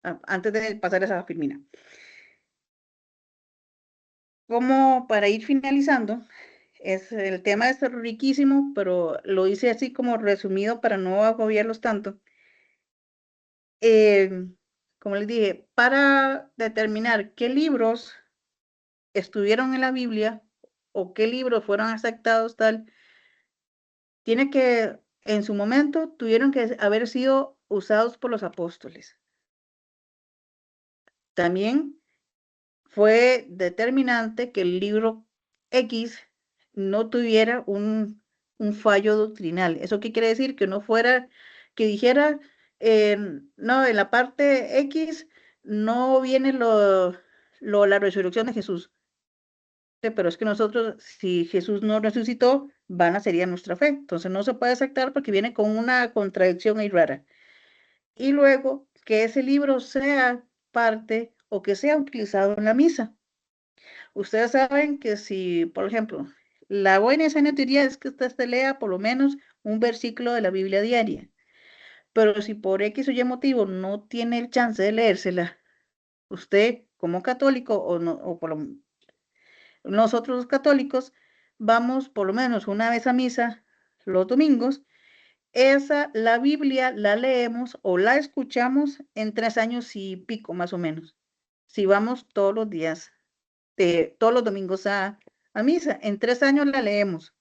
A: antes de pasar a esa Firmina, como para ir finalizando, el tema es riquísimo, pero lo hice así como resumido para no agobiarlos tanto. Eh, como les dije, para determinar qué libros estuvieron en la Biblia o qué libros fueron aceptados tal, tiene que, en su momento, tuvieron que haber sido usados por los apóstoles. También fue determinante que el libro X no tuviera un fallo doctrinal. ¿Eso qué quiere decir? Que no fuera, que dijera, no, en la parte X no viene la resurrección de Jesús. Pero es que nosotros, si Jesús no resucitó, vana sería nuestra fe. Entonces no se puede aceptar porque viene con una contradicción ahí rara. Y luego que ese libro sea parte o que sea utilizado en la misa. Ustedes saben que si, por ejemplo, la buena y sana teoría es que usted se lea por lo menos un versículo de la Biblia diaria, pero si por X o Y motivo no tiene el chance de leérsela, usted como católico o, no, o por lo, nosotros los católicos vamos por lo menos una vez a misa los domingos, la Biblia la leemos o la escuchamos en 3 años y pico más o menos, si vamos todos los días todos los domingos a misa. En 3 años la leemos,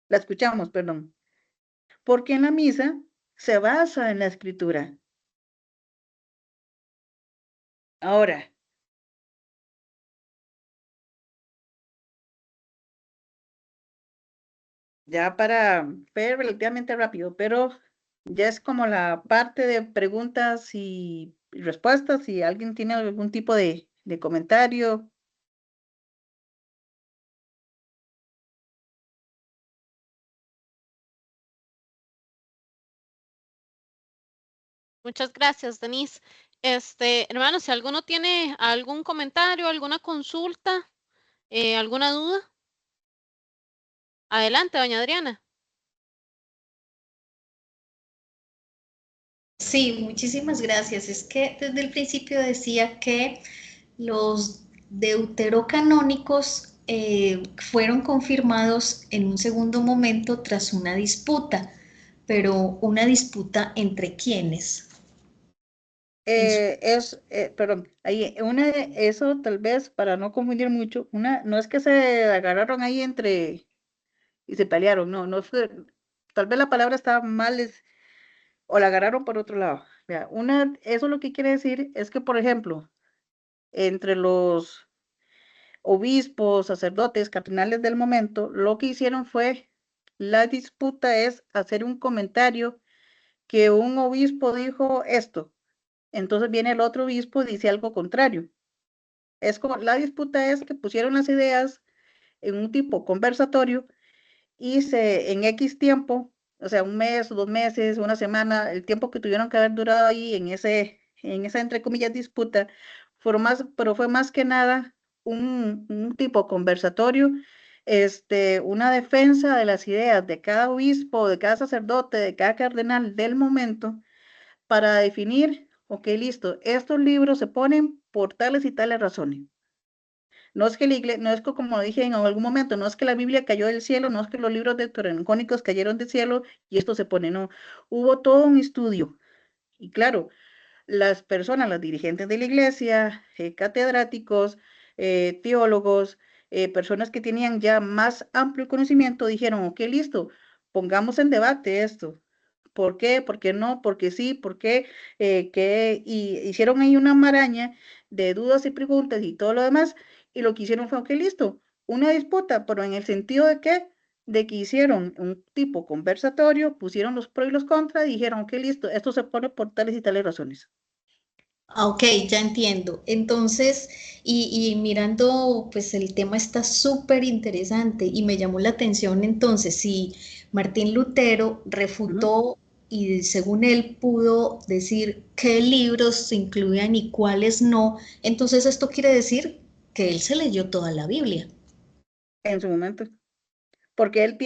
A: la escuchamos, perdón, porque en la misa se basa en la escritura. Ahora, ya para ver relativamente rápido, pero ya es como la parte de preguntas y respuestas, si alguien tiene algún tipo de comentario.
B: Muchas gracias, Denise. Hermano, si alguno tiene algún comentario, alguna consulta, alguna duda, adelante, doña Adriana.
C: Sí, muchísimas gracias. Es que desde el principio decía que los deuterocanónicos fueron confirmados en un segundo momento tras una disputa, pero una disputa entre quiénes.
A: Perdón, ahí, eso tal vez para no confundir mucho, no es que se agarraron ahí y se pelearon, no, no fue, tal vez la palabra estaba mal, o la agarraron por otro lado. Vea, eso lo que quiere decir es que, por ejemplo, entre los obispos, sacerdotes, cardenales del momento, lo que hicieron fue, la disputa es hacer un comentario que un obispo dijo esto, entonces viene el otro obispo y dice algo contrario. Es como, la disputa es que pusieron las ideas en un tipo conversatorio y en X tiempo, o sea, un mes, 2 meses, una semana, el tiempo que tuvieron que haber durado ahí en esa, entre comillas, disputa, pero fue más que nada un tipo conversatorio, una defensa de las ideas de cada obispo, de cada sacerdote, de cada cardenal del momento, para definir, ok, listo, estos libros se ponen por tales y tales razones. No es que la iglesia, no es que, como dije en algún momento, no es que la Biblia cayó del cielo, no es que los libros deuterocanónicos cayeron del cielo y esto se pone, no. Hubo todo un estudio. Y claro, las personas, los dirigentes de la iglesia, catedráticos, teólogos, personas que tenían ya más amplio conocimiento, dijeron, ok, listo, pongamos en debate esto. ¿Por qué? ¿Por qué no? ¿Por qué sí? ¿Por qué? Y hicieron ahí una maraña de dudas y preguntas y todo lo demás, y lo que hicieron fue, ok, listo, una disputa, pero en el sentido de qué, de que hicieron un tipo conversatorio, pusieron los pros y los contras, y dijeron, ok, listo, esto se pone por tales y tales razones.
C: Ah, ok, ya entiendo. Entonces, y mirando, pues el tema está súper interesante y me llamó la atención entonces, si Martín Lutero
A: Ujú.
C: refutó y según él pudo decir qué libros se incluían y cuáles no, entonces esto quiere decir que él se leyó toda la Biblia.
A: En su momento, porque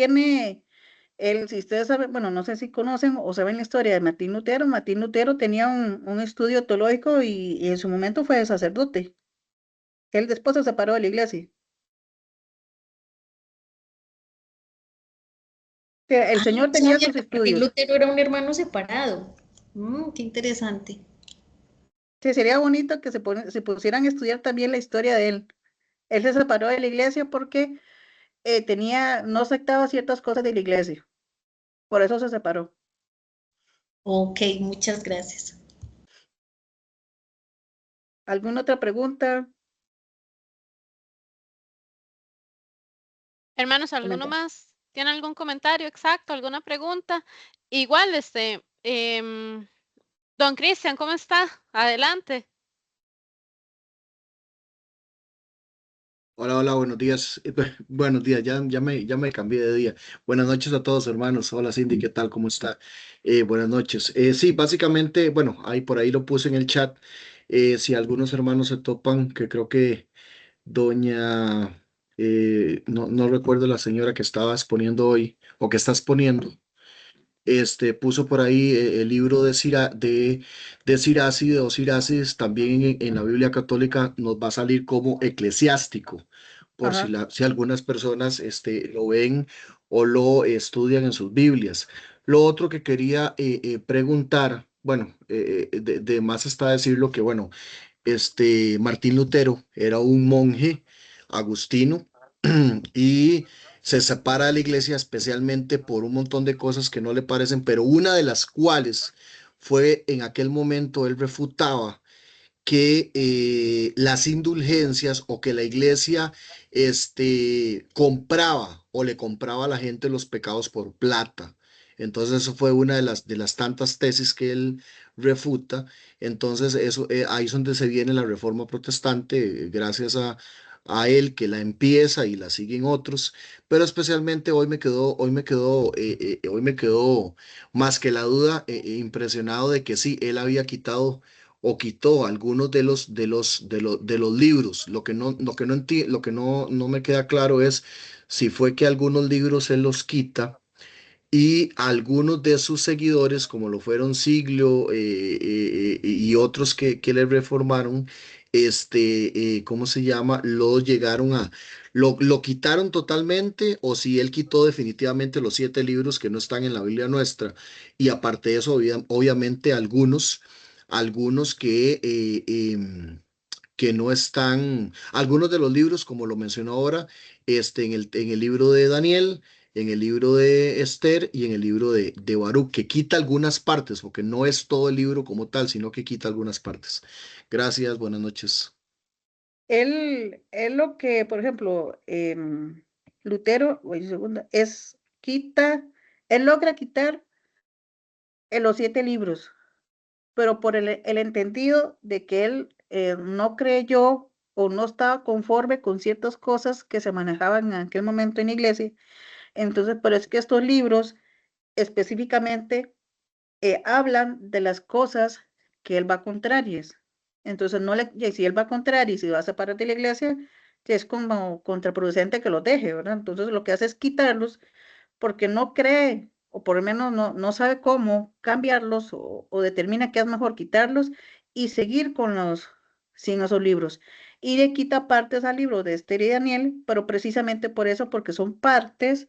A: si ustedes saben, bueno, no sé si conocen o saben la historia de Martín Lutero tenía un estudio teológico y en su momento fue sacerdote. Él después se separó de la iglesia. sea, el
C: Ah,
A: señor
C: no
A: tenía
C: sabía
A: sus
C: que Martín
A: estudios.
C: Lutero era un hermano separado. Qué interesante.
A: Sí, sería bonito que se pusieran a estudiar también la historia de él. Él se separó de la iglesia porque no aceptaba ciertas cosas de la iglesia. Por eso se separó.
C: Ok, muchas gracias.
A: ¿Alguna otra pregunta?
B: Hermanos, ¿alguno
A: Comenta.
B: más tiene algún comentario exacto, alguna pregunta? Igual, don Cristian, ¿cómo está? Adelante.
D: Hola, hola, buenos días. Buenos días, ya me cambié de día. Buenas noches a todos, hermanos. Hola, Cindy, ¿qué tal? ¿Cómo está? Buenas noches. Sí, básicamente, bueno, ahí por ahí lo puse en el chat. Si algunos hermanos se topan, que creo que doña, no recuerdo la señora que estaba exponiendo hoy, o que está exponiendo, puso por ahí el libro de Siracide o Siracis, también en la Biblia católica nos va a salir como eclesiástico, por
A: Ajá.
D: si algunas personas lo ven o lo estudian en sus Biblias. Lo otro que quería preguntar, bueno, de más está decirlo que, bueno, Martín Lutero era un monje agustino y se separa de la iglesia especialmente por un montón de cosas que no le parecen, pero una de las cuales fue en aquel momento él refutaba que las indulgencias o que la iglesia compraba o le compraba a la gente los pecados por plata. Entonces eso fue una de las tantas tesis que él refuta. Entonces eso, ahí es donde se viene la reforma protestante, gracias a él que la empieza y la siguen otros, pero especialmente hoy me quedó más que la duda, impresionado de que sí, él había quitado o quitó algunos de los libros. Lo que no me queda claro es si fue que algunos libros él los quita y algunos de sus seguidores, como lo fueron Siglio y otros que le reformaron, ¿cómo se llama? Lo quitaron totalmente, o si él quitó definitivamente los 7 libros que no están en la Biblia nuestra. Y aparte de eso, obviamente algunos que no están, algunos de los libros, como lo mencionó ahora, en el libro de Daniel, en el libro de Esther y en el libro de Baruch, que quita algunas partes, porque no es todo el libro como tal, sino que quita algunas partes. Gracias, buenas noches.
A: Él lo que, por ejemplo, Lutero, oye, segunda, él logra quitar en los 7 libros, pero por el entendido de que él no creyó o no estaba conforme con ciertas cosas que se manejaban en aquel momento en la iglesia. Entonces, pero es que estos libros específicamente hablan de las cosas que él va contrarias. Entonces, y si él va contrario y si va a separar de la iglesia, es como contraproducente que los deje, ¿verdad? Entonces, lo que hace es quitarlos porque no cree, o por lo menos no sabe cómo cambiarlos, o determina que es mejor quitarlos y seguir sin esos libros. Y le quita partes al libro de Esther y Daniel, pero precisamente por eso, porque son partes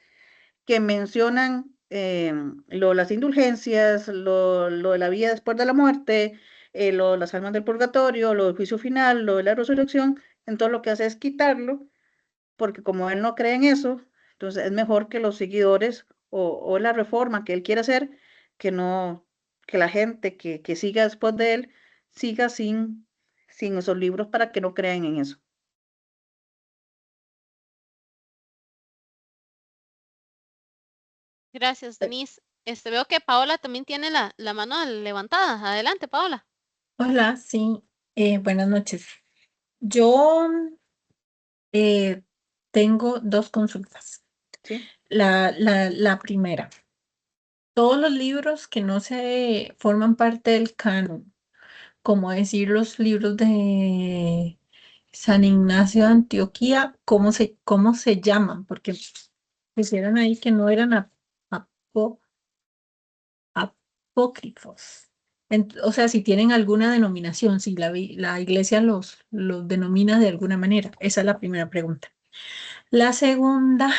A: que mencionan las indulgencias, lo de la vida después de la muerte, las almas del purgatorio, lo del juicio final, lo de la resurrección. Entonces lo que hace es quitarlo, porque como él no cree en eso, entonces es mejor que los seguidores o la reforma que él quiere hacer, que no, que la gente que siga después de él siga sin esos libros para que no crean en eso.
B: Gracias,
A: Eh,
B: Denise. Veo que Paola también tiene la mano levantada. Adelante, Paola.
E: Hola, sí, buenas noches. Yo eh, tengo dos consultas.
A: ¿Sí?
E: La primera, todos los libros que no se forman parte del canon, como decir los libros de San Ignacio de Antioquía, ¿cómo se llaman? Porque pusieron ahí que no eran apó- apócrifos. O sea, si tienen alguna denominación, si la iglesia los denomina de alguna manera. Esa es la primera pregunta. La segunda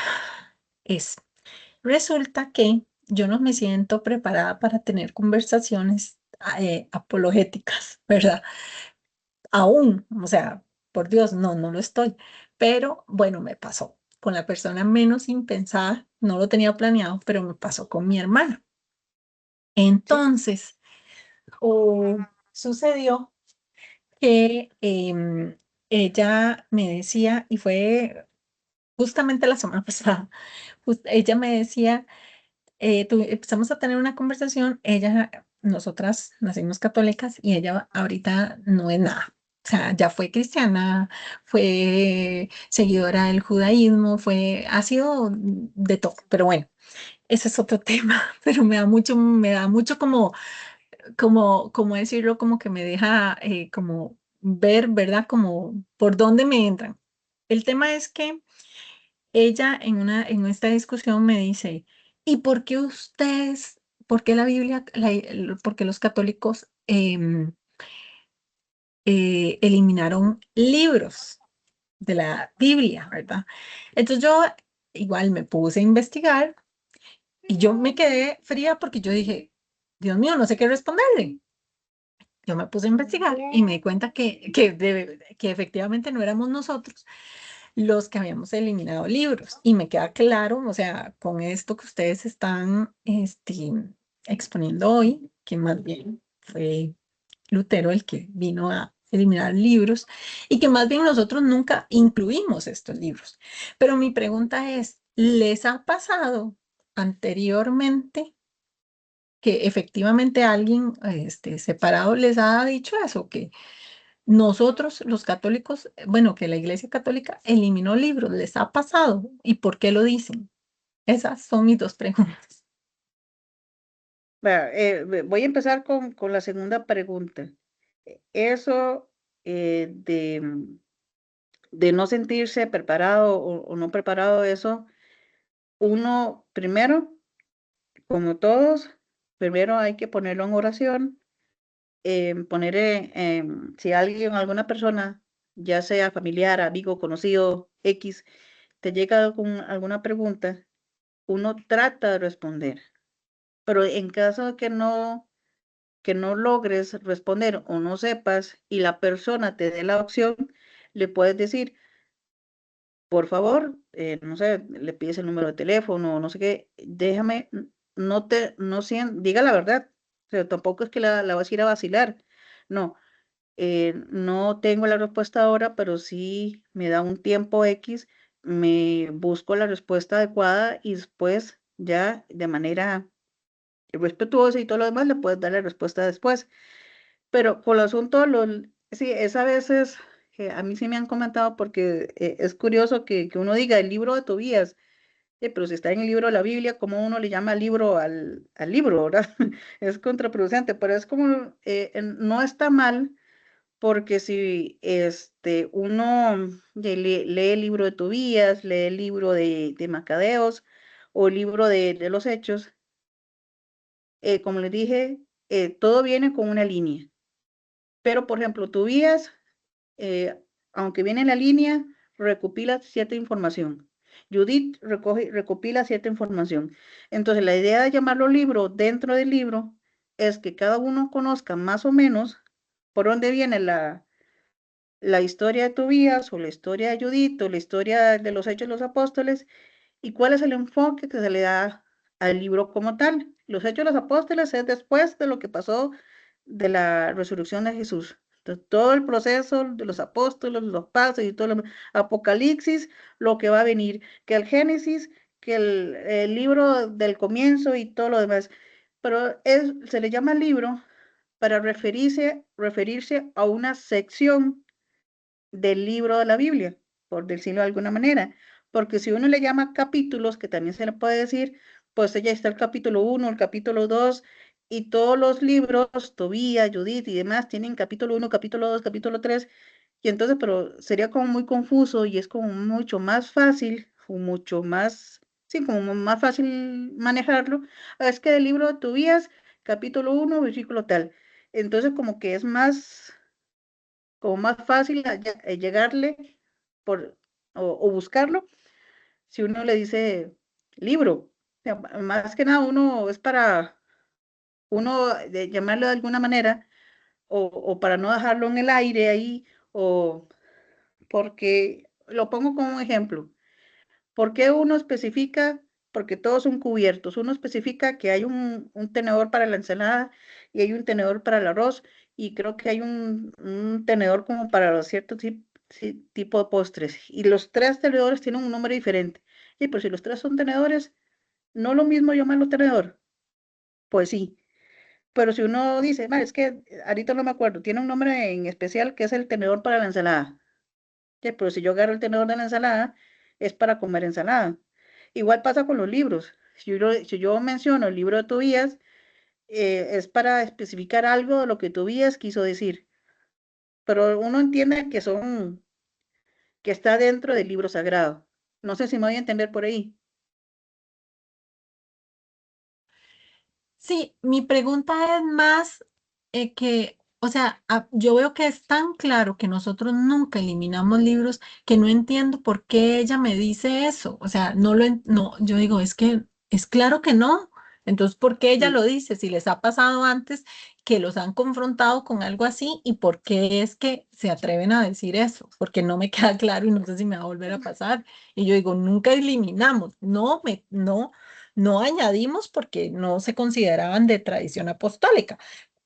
E: es, Resulta que yo no me siento preparada para tener conversaciones apologéticas, ¿verdad? Aún, o sea, por Dios, no lo estoy. Pero bueno, me pasó con la persona menos impensada, no lo tenía planeado, pero me pasó con mi hermana. Entonces, sucedió que ella me decía, y fue justamente la semana pasada, ella me decía, empezamos a tener una conversación, nosotras nacimos católicas y ella ahorita no es nada. O sea, ya fue cristiana, fue seguidora del judaísmo, ha sido de todo, pero bueno, ese es otro tema, pero me da mucho como decirlo, como que me deja como ver, ¿verdad? Como por dónde me entran. El tema es que ella en esta discusión me dice, ¿y por qué por qué la Biblia, por qué los católicos eliminaron libros de la Biblia, ¿verdad? Entonces yo igual me puse a investigar y yo me quedé fría porque yo dije, Dios mío, no sé qué responderle. Yo me puse a investigar y me di cuenta que efectivamente no éramos nosotros los que habíamos eliminado libros. Y me queda claro, o sea, con esto que ustedes están exponiendo hoy, que más bien fue Lutero el que vino a eliminar libros y que más bien nosotros nunca incluimos estos libros. Pero mi pregunta es, ¿les ha pasado anteriormente que efectivamente alguien separado les ha dicho eso, que nosotros los católicos, bueno, que la Iglesia Católica eliminó libros, les ha pasado? ¿Y por qué lo dicen? Esas son mis dos preguntas.
A: Vea, voy a empezar con la segunda pregunta. Eso de no sentirse preparado o no preparado, eso, uno primero, como todos, primero hay que ponerlo en oración, si alguien, alguna persona, ya sea familiar, amigo, conocido, X, te llega con alguna pregunta, uno trata de responder, pero en caso de que no logres responder o no sepas y la persona te dé la opción, le puedes decir, por favor, no sé, le pides el número de teléfono, no sé qué, déjame, diga la verdad, o sea, tampoco es que la vas a ir a vacilar, no, no tengo la respuesta ahora, pero sí me da un tiempo X, me busco la respuesta adecuada y después ya de manera respetuosa y todo lo demás le puedes dar la respuesta después. Pero con el asunto, sí, es a veces, a mí sí me han comentado porque es curioso que uno diga el libro de Tobías, pero si está en el libro de la Biblia, ¿cómo uno le llama libro al libro, verdad? Es contraproducente, pero es como, no está mal, porque si uno lee el libro de Tobías, lee el libro de Macabeos o el libro de los Hechos, como les dije, todo viene con una línea. Pero, por ejemplo, Tobías, aunque viene en la línea, recopila cierta información. Judith recopila cierta información. Entonces, la idea de llamarlo libro dentro del libro es que cada uno conozca más o menos por dónde viene la historia de Tobías o la historia de Judith o la historia de los Hechos de los Apóstoles y cuál es el enfoque que se le da al libro como tal. Los Hechos de los Apóstoles es después de lo que pasó de la resurrección de Jesús. Entonces, todo el proceso de los apóstoles, los pasos y todo lo Apocalipsis, lo que va a venir, que el Génesis, que el libro del comienzo y todo lo demás. Pero se le llama libro para referirse a una sección del libro de la Biblia, por decirlo de alguna manera. Porque si uno le llama capítulos, que también se le puede decir, pues ya está el capítulo 1, el capítulo 2, y todos los libros, Tobías, Judith y demás, tienen capítulo 1, capítulo 2, capítulo 3, y entonces, pero sería como muy confuso y es como mucho más fácil, o mucho más, sí, como más fácil manejarlo. Es que el libro de Tobías, capítulo 1, versículo tal. Entonces, como más fácil llegarle o buscarlo si uno le dice libro. sea, más que nada uno es para uno de llamarlo de alguna manera o para no dejarlo en el aire ahí o porque lo pongo como un ejemplo. ¿Por qué uno especifica? Porque todos son cubiertos. Uno especifica que hay un tenedor para la ensalada y hay un tenedor para el arroz y creo que hay un tenedor como para cierto tipo de postres. Y los tres tenedores tienen un nombre diferente. Y pues si los tres son tenedores, no lo mismo llamarlo tenedor. Pues sí. Pero si uno dice, "Ma, es que ahorita no me acuerdo, tiene un nombre en especial que es el tenedor para la ensalada. Ya, pero si yo agarro el tenedor de la ensalada, es para comer ensalada. Igual pasa con los libros. Si yo menciono el libro de Tobías, es para especificar algo de lo que Tobías quiso decir. Pero uno entiende que está dentro del libro sagrado. No sé si me voy a entender por ahí.
E: Sí, mi pregunta es más que, o sea, yo veo que es tan claro que nosotros nunca eliminamos libros que no entiendo por qué ella me dice eso. O sea, no, yo digo, es que es claro que no. Entonces, ¿por qué ella
A: Mm.
E: lo dice? Si les ha pasado antes que los han confrontado con algo así y por qué es que se atreven a decir eso, porque no me queda claro y no sé si me va a volver a pasar. Y yo digo, nunca eliminamos, no añadimos porque no se consideraban de tradición apostólica,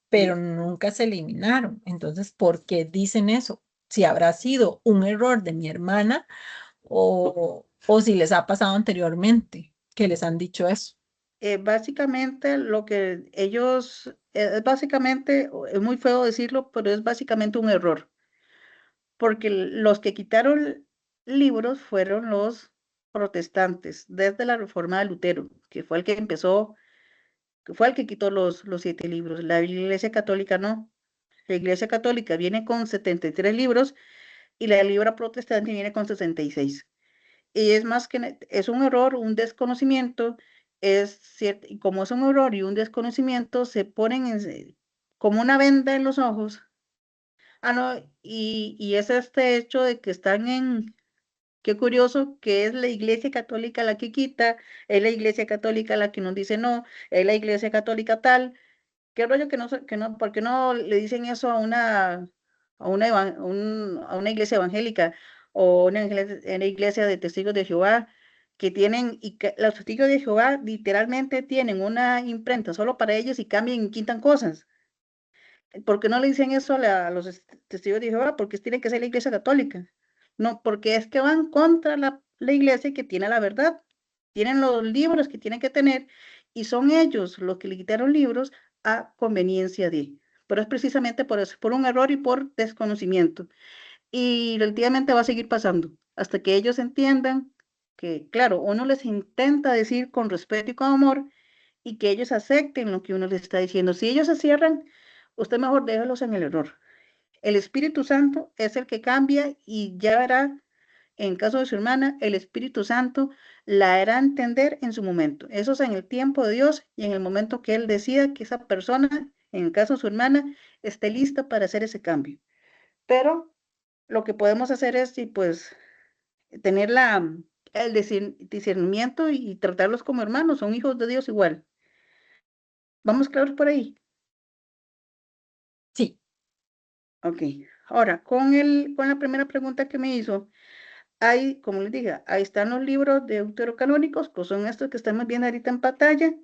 E: pero nunca se eliminaron. Entonces, ¿por qué dicen eso? Si habrá sido un error de mi hermana o si les ha pasado anteriormente que les han dicho eso.
A: Básicamente lo que ellos, es básicamente, es muy feo decirlo, pero es básicamente un error. Porque los que quitaron libros fueron los protestantes, desde la reforma de Lutero, que fue el que empezó, que fue el que quitó los 7 libros. La Iglesia Católica no. La Iglesia Católica viene con 73 libros y la Libra Protestante viene con 66. Y es más que, es un error, un desconocimiento, es cierto, y como es un error y un desconocimiento, se ponen como una venda en los ojos. Ah, no, y es este hecho de que están qué curioso que es la Iglesia Católica la que quita, es la Iglesia Católica la que nos dice no, es la Iglesia Católica tal. Qué rollo que no, ¿por qué no le dicen eso a una iglesia evangélica o una iglesia de testigos de Jehová que tienen, y que los testigos de Jehová literalmente tienen una imprenta solo para ellos y cambian y quitan cosas? ¿Por qué no le dicen eso a los testigos de Jehová? Porque tiene que ser la iglesia católica. No, porque es que van contra la iglesia que tiene la verdad. Tienen los libros que tienen que tener y son ellos los que le quitaron libros a conveniencia de. Pero es precisamente por eso, por un error y por desconocimiento. Y relativamente va a seguir pasando hasta que ellos entiendan que, claro, uno les intenta decir con respeto y con amor y que ellos acepten lo que uno les está diciendo. Si ellos se cierran, usted mejor déjelos en el error. El Espíritu Santo es el que cambia y ya verá, en caso de su hermana, el Espíritu Santo la hará entender en su momento. Eso es en el tiempo de Dios y en el momento que Él decida que esa persona, en el caso de su hermana, esté lista para hacer ese cambio. Pero lo que podemos hacer es, sí, pues, tener el discernimiento y tratarlos como hermanos, son hijos de Dios igual. ¿Vamos claros por ahí?
E: Sí,
A: Ok. Ahora, con la primera pregunta que me hizo, como les dije, ahí están los libros deuterocanónicos, que son estos que estamos viendo ahorita en pantalla,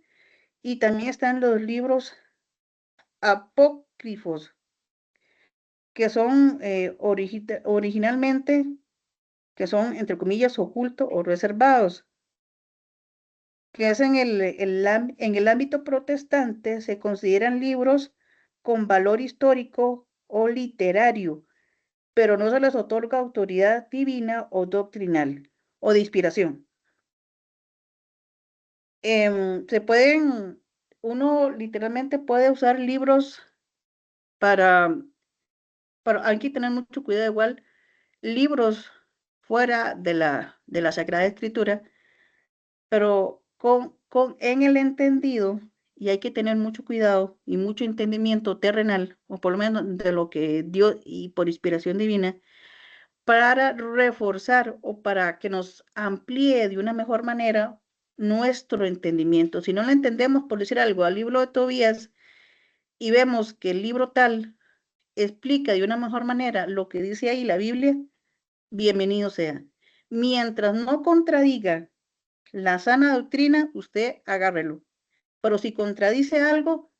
A: y también están los libros apócrifos, que son originalmente, que son, entre comillas, ocultos o reservados, que es en el ámbito protestante, se consideran libros con valor histórico o literario, pero no se les otorga autoridad divina o doctrinal o de inspiración. Se pueden, uno literalmente puede usar libros para, hay que tener mucho cuidado igual, libros fuera de la Sagrada Escritura, pero en el entendido, y hay que tener mucho cuidado y mucho entendimiento terrenal, o por lo menos de lo que Dios y por inspiración divina, para reforzar o para que nos amplíe de una mejor manera nuestro entendimiento. Si no lo entendemos, por decir algo, al libro de Tobías, y vemos que el libro tal explica de una mejor manera lo que dice ahí la Biblia, bienvenido sea. Mientras no contradiga la sana doctrina, usted agárrelo. Pero si contradice algo,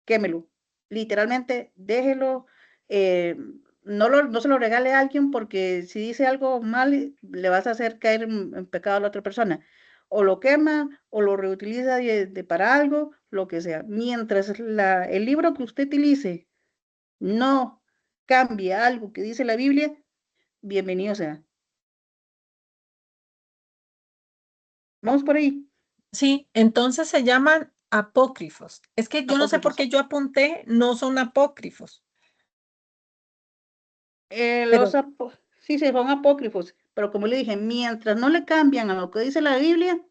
A: quémelo. Literalmente, déjelo, no se lo regale a alguien, porque si dice algo mal, le vas a hacer caer en pecado a la otra persona. O lo quema, o lo reutiliza para algo, lo que sea. Mientras el libro que usted utilice no cambie algo que dice la Biblia, bienvenido sea. Vamos por ahí.
E: Sí, entonces se llaman apócrifos. Es que yo no sé por
A: Apócrifos.
E: qué yo apunté, no son apócrifos, pero
A: Sí, son apócrifos, pero como le dije, mientras no le cambian a lo que dice la Biblia,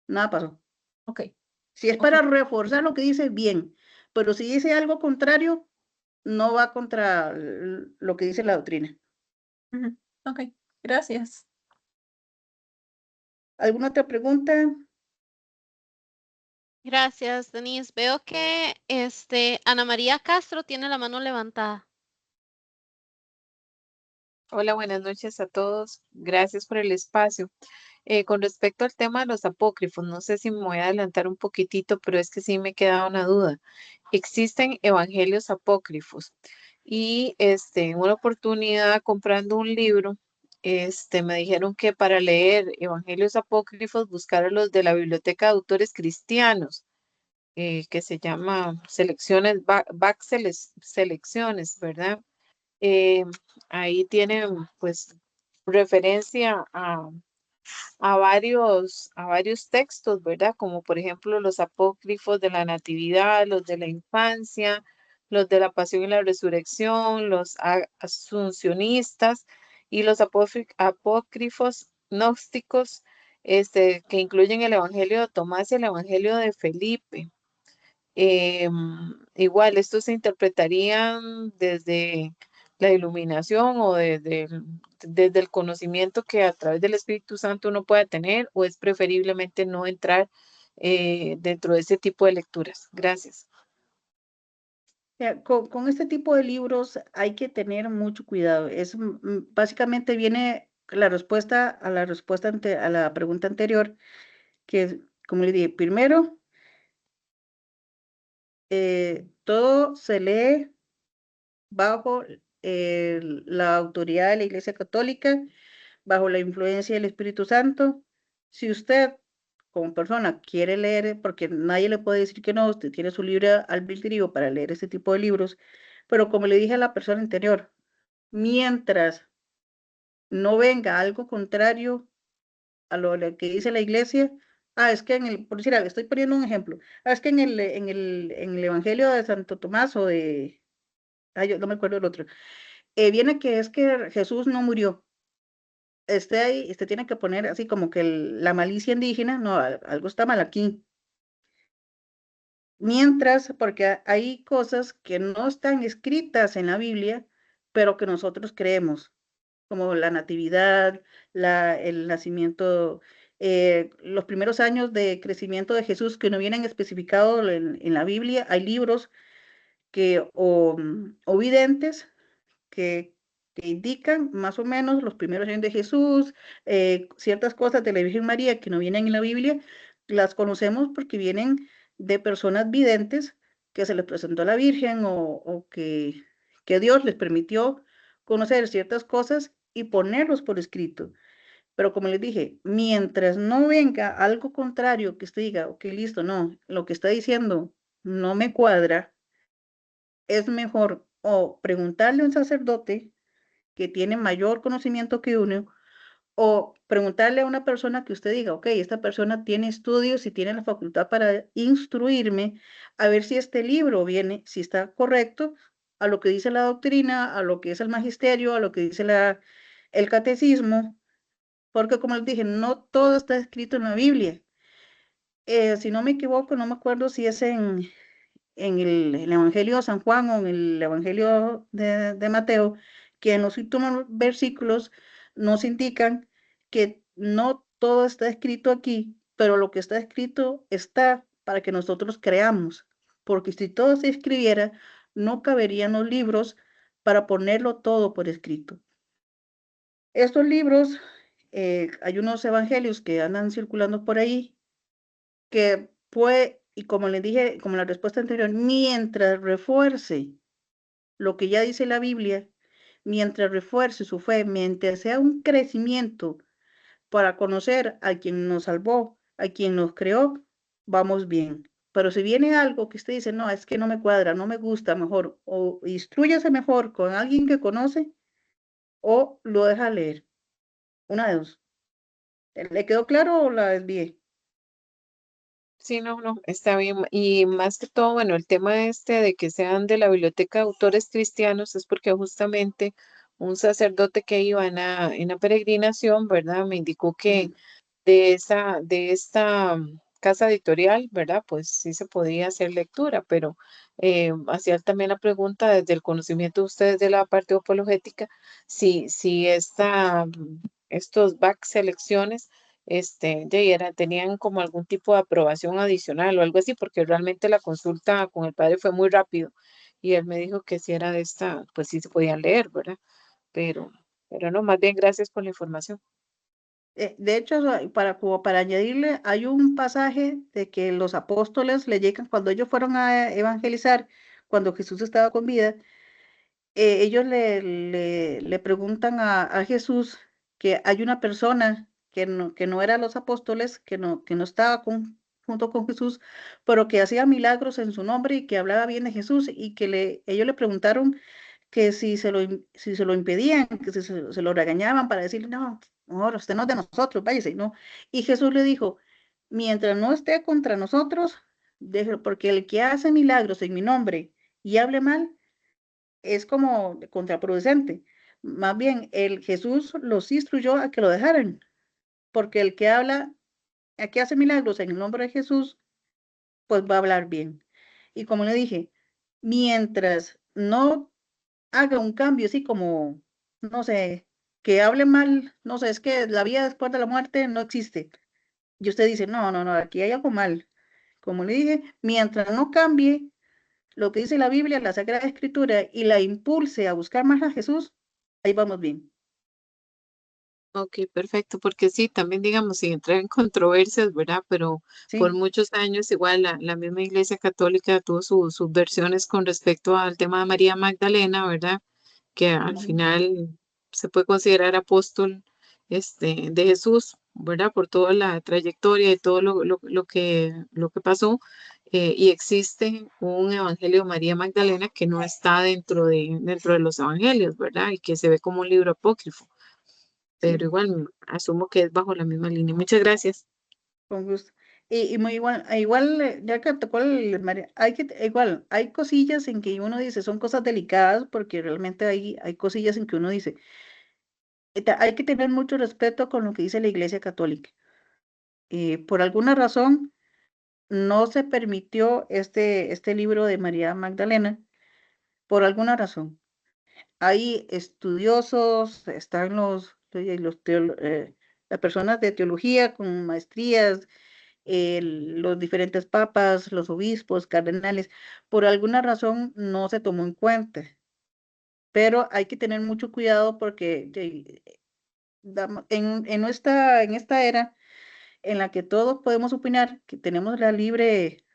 A: nada pasó.
E: ok,
A: Si es
E: ok,
A: para reforzar lo que dice, bien, pero si dice algo contrario, no va contra lo que dice la doctrina.
E: ujú, ok, gracias.
A: ¿Alguna otra pregunta?
B: Gracias, Denise. Veo que Ana María Castro tiene la mano levantada.
F: Hola, buenas noches a todos. Gracias por el espacio. Con respecto al tema de los apócrifos, no sé si me voy a adelantar un poquitito, pero es que sí me queda una duda. Existen evangelios apócrifos y en una oportunidad comprando un libro, me dijeron que para leer evangelios apócrifos buscara los de la Biblioteca de Autores Cristianos, que se llama Selecciones, ¿verdad? Eh, Ahí tienen pues referencia a varios textos, ¿verdad? Como por ejemplo los apócrifos de la Natividad, los de la infancia, los de la Pasión y la Resurrección, los asuncionistas y los apócrifos gnósticos, que incluyen el Evangelio de Tomás y el Evangelio de Felipe. Igual, estos se interpretarían desde la iluminación o desde el conocimiento que a través del Espíritu Santo uno pueda tener, o es preferiblemente no entrar dentro de ese tipo de lecturas. Gracias.
A: Con este tipo de libros hay que tener mucho cuidado. Básicamente viene la respuesta a a la pregunta anterior, que como le dije, primero, todo se lee bajo la autoridad de la Iglesia Católica, bajo la influencia del Espíritu Santo. Si usted, como persona, quiere leer, porque nadie le puede decir que no, usted tiene su libre albedrío para leer este tipo de libros, pero como le dije a la persona anterior, mientras no venga algo contrario a lo que dice la Iglesia, es que por decir algo, estoy poniendo un ejemplo, es que en el Evangelio de Santo Tomás o yo no me acuerdo el otro, viene que es que Jesús no murió. Ahí, tiene que poner así como que la malicia indígena, no, algo está mal aquí. Mientras, porque hay cosas que no están escritas en la Biblia, pero que nosotros creemos, como la natividad, el nacimiento, los primeros años de crecimiento de Jesús que no vienen especificados en la Biblia. Hay libros o videntes que indican más o menos los primeros años de Jesús, ciertas cosas de la Virgen María que no vienen en la Biblia, las conocemos porque vienen de personas videntes que se les presentó a la Virgen o que Dios les permitió conocer ciertas cosas y ponerlos por escrito. Pero como les dije, mientras no venga algo contrario que usted diga, ok, listo, no, lo que está diciendo no me cuadra, es mejor o preguntarle a un sacerdote que tiene mayor conocimiento que uno, o preguntarle a una persona que usted diga, ok, esta persona tiene estudios y tiene la facultad para instruirme, a ver si este libro viene, si está correcto a lo que dice la doctrina, a lo que es el magisterio, a lo que dice el catecismo, porque como les dije, no todo está escrito en la Biblia. Si no me equivoco, no me acuerdo si es en el Evangelio de San Juan o en el Evangelio de Mateo, que en los últimos versículos nos indican que no todo está escrito aquí, pero lo que está escrito está para que nosotros creamos, porque si todo se escribiera, no caberían los libros para ponerlo todo por escrito. Estos libros, hay unos evangelios que andan circulando por ahí, que puede, y como les dije, como la respuesta anterior, mientras refuerce lo que ya dice la Biblia, mientras refuerce su fe, mientras sea un crecimiento para conocer a quien nos salvó, a quien nos creó, vamos bien. Pero si viene algo que usted dice, no, es que no me cuadra, no me gusta, mejor, o instrúyase mejor con alguien que conoce, o lo deja leer. Una de dos. ¿Le quedó claro o la desvié?
F: Sí, no, está bien. Y más que todo, bueno, el tema este de que sean de la biblioteca de autores cristianos es porque justamente un sacerdote que iba en la peregrinación, ¿verdad? Me indicó que
A: Ujú.
F: de esta casa editorial, ¿verdad? Pues sí se podía hacer lectura, pero hacía también la pregunta desde el conocimiento de ustedes de la parte apologética, si estos back selecciones tenían como algún tipo de aprobación adicional o algo así, porque realmente la consulta con el padre fue muy rápido y él me dijo que si era de esta, pues sí se podían leer, ¿verdad? Pero, pero no, más bien gracias por la información.
A: De hecho, como para añadirle, hay un pasaje de que los apóstoles le llegan, cuando ellos fueron a evangelizar, cuando Jesús estaba con vida, ellos le preguntan a Jesús que hay una persona que no era los apóstoles, que no estaba junto con Jesús, pero que hacía milagros en su nombre y que hablaba bien de Jesús y que ellos le preguntaron que si se lo impedían, que si se lo regañaban para decirle, no, mejor usted no es de nosotros, váyase, ¿no? Y Jesús le dijo, mientras no esté contra nosotros, déjelo, porque el que hace milagros en mi nombre y hable mal, es como contraproducente. Más bien, el Jesús los instruyó a que lo dejaran, porque el que habla, el que hace milagros en el nombre de Jesús, pues va a hablar bien. Y como le dije, mientras no haga un cambio así como, no sé, que hable mal, no sé, es que la vida después de la muerte no existe. Y usted dice, no, aquí hay algo mal. Como le dije, mientras no cambie lo que dice la Biblia, la Sagrada Escritura, y la impulse a buscar más a Jesús, ahí vamos bien.
F: Ok, perfecto, porque sí, también digamos, sin entrar en controversias, ¿verdad? Pero por
A: Sí,
F: muchos años igual la misma Iglesia Católica tuvo sus versiones con respecto al tema de María Magdalena, ¿verdad? Que al
A: ujú,
F: final se puede considerar apóstol de Jesús, ¿verdad? Por toda la trayectoria y todo lo que pasó. Y existe un Evangelio de María Magdalena que no está dentro de los evangelios, ¿verdad? Y que se ve como un libro apócrifo, pero
A: sí,
F: igual asumo que es bajo la misma línea. Muchas gracias.
A: con gusto. Y muy igual, ya que tocó hay igual, hay cosillas en que uno dice, son cosas delicadas, porque realmente hay cosillas en que uno dice, hay que tener mucho respeto con lo que dice la Iglesia Católica. Por alguna razón, no se permitió este libro de María Magdalena, por alguna razón. Hay estudiosos, están las personas de teología con maestrías, los diferentes papas, los obispos, cardenales, por alguna razón no se tomó en cuenta, pero hay que tener mucho cuidado porque en esta era en la que todos podemos opinar, que tenemos la libre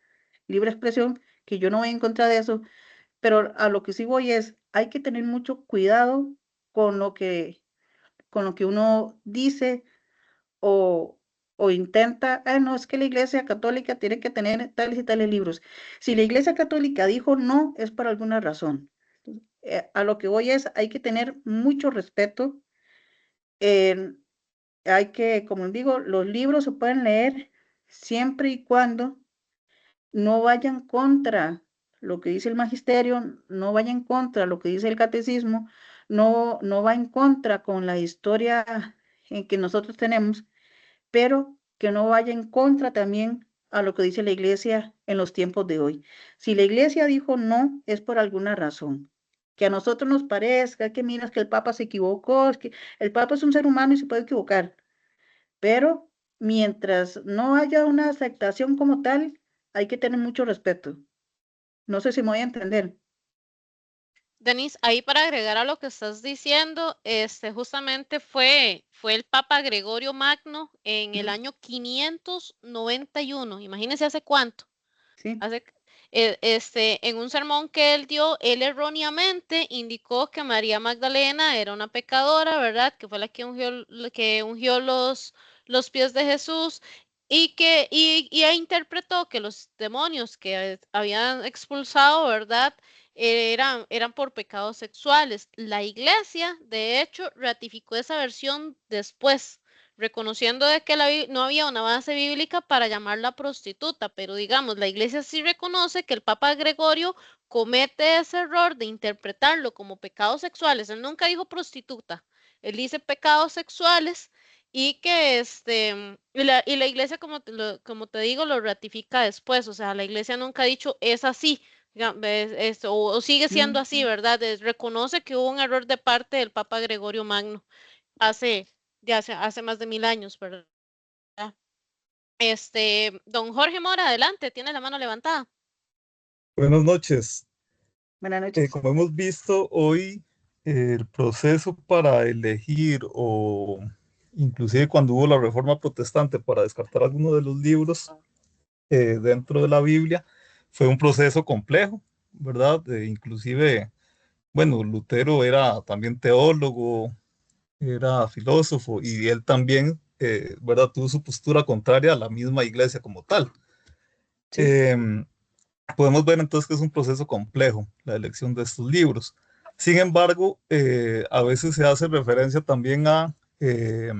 A: expresión, que yo no voy en contra de eso, pero a lo que sí voy es, hay que tener mucho cuidado con con lo que uno dice o, o intenta, no, es que la Iglesia Católica tiene que tener tales y tales libros. Si la Iglesia Católica dijo no, es por alguna razón. A lo que voy es, hay que tener mucho respeto. eh, Hay que, como digo, los libros se pueden leer siempre y cuando no vayan contra lo que dice el magisterio, no vayan contra lo que dice el catecismo, no va en contra con la historia en que nosotros tenemos, pero que no vaya en contra también a lo que dice la iglesia en los tiempos de hoy. Si la iglesia dijo no, es por alguna razón. Que a nosotros nos parezca que miras que el Papa se equivocó, es que el Papa es un ser humano y se puede equivocar, pero mientras no haya una aceptación como tal, hay que tener mucho respeto. No sé si me voy a entender.
B: Denise, ahí para agregar a lo que estás diciendo, justamente fue el Papa Gregorio Magno en el
A: Ujú.
B: año 591. Imagínense hace cuánto.
A: Sí,
B: Hace, en un sermón que él dio, él erróneamente indicó que María Magdalena era una pecadora, ¿verdad? Que fue la que ungió los pies de Jesús y interpretó que los demonios que habían expulsado, ¿verdad? Eran por pecados sexuales. La iglesia, de hecho, ratificó esa versión después, reconociendo de que no había una base bíblica para llamarla prostituta, pero digamos, la iglesia sí reconoce que el Papa Gregorio comete ese error de interpretarlo como pecados sexuales. Él nunca dijo prostituta, él dice pecados sexuales y que y la iglesia, como te digo, lo ratifica después. O sea, la iglesia nunca ha dicho es así. O sigue siendo así,
A: mm,
B: ¿verdad? Reconoce que hubo un error de parte del Papa Gregorio Magno hace, hace más de 1000 años, ¿verdad? Don Jorge Mora, adelante, tiene la mano levantada.
G: Buenas noches.
A: buenas noches.
G: Como hemos visto hoy, el proceso para elegir o inclusive cuando hubo la reforma protestante para descartar algunos de los libros dentro de la Biblia, fue un proceso complejo, ¿verdad? Inclusive, bueno, Lutero era también teólogo, era filósofo y él también, ¿verdad? Tuvo su postura contraria a la misma iglesia como tal.
A: Sí.
G: Em, Podemos ver entonces que es un proceso complejo la elección de estos libros. Sin embargo, a veces se hace referencia también a se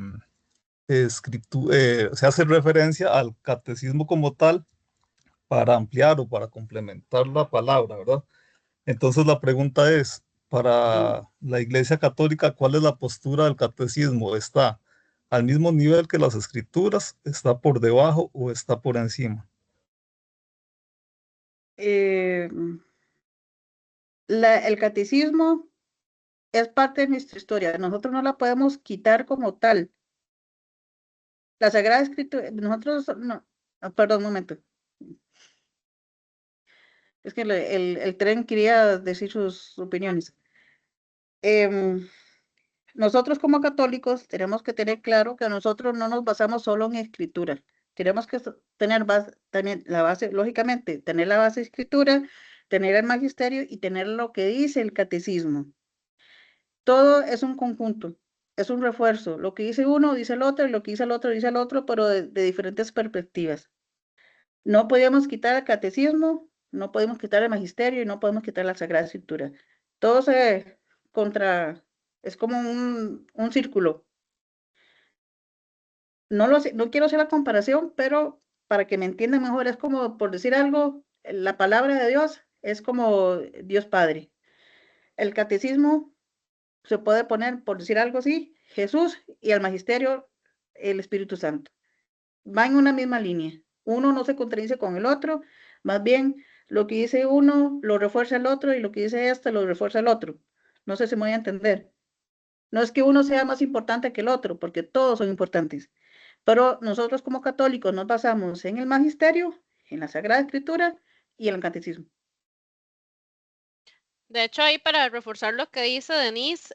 G: hace referencia al catecismo como tal para ampliar o para complementar la palabra, ¿verdad? Entonces la pregunta es,
A: Mm,
G: para la Iglesia Católica, ¿cuál es la postura del catecismo? ¿Está al mismo nivel que las escrituras? ¿Está por debajo o está por encima?
A: eh, el catecismo es parte de nuestra historia. Nosotros no la podemos quitar como tal. La Sagrada Escritura, nosotros no, perdón, un momento. Es que el tren quería decir sus opiniones. Em, Nosotros como católicos tenemos que tener claro que nosotros no nos basamos solo en escritura. Tenemos que tener también la base, lógicamente, tener la base de escritura, tener el magisterio y tener lo que dice el catecismo. Todo es un conjunto, es un refuerzo. Lo que dice uno dice el otro y lo que dice el otro dice el otro, pero de diferentes perspectivas. No podemos quitar el catecismo, no podemos quitar el magisterio y no podemos quitar la Sagrada Escritura. Todo se contra, es como un círculo. No quiero hacer la comparación, pero para que me entiendan mejor, es como, por decir algo, la palabra de Dios es como Dios Padre. El catecismo se puede poner, por decir algo así, Jesús y el magisterio, el Espíritu Santo. Va en una misma línea. Uno no se contradice con el otro, más bien lo que dice uno lo refuerza el otro y lo que dice este lo refuerza el otro. No sé si me voy a entender. No es que uno sea más importante que el otro, porque todos son importantes. Pero nosotros como católicos nos basamos en el magisterio, en la Sagrada Escritura y en el catecismo.
B: De hecho, ahí para reforzar lo que dice Denise,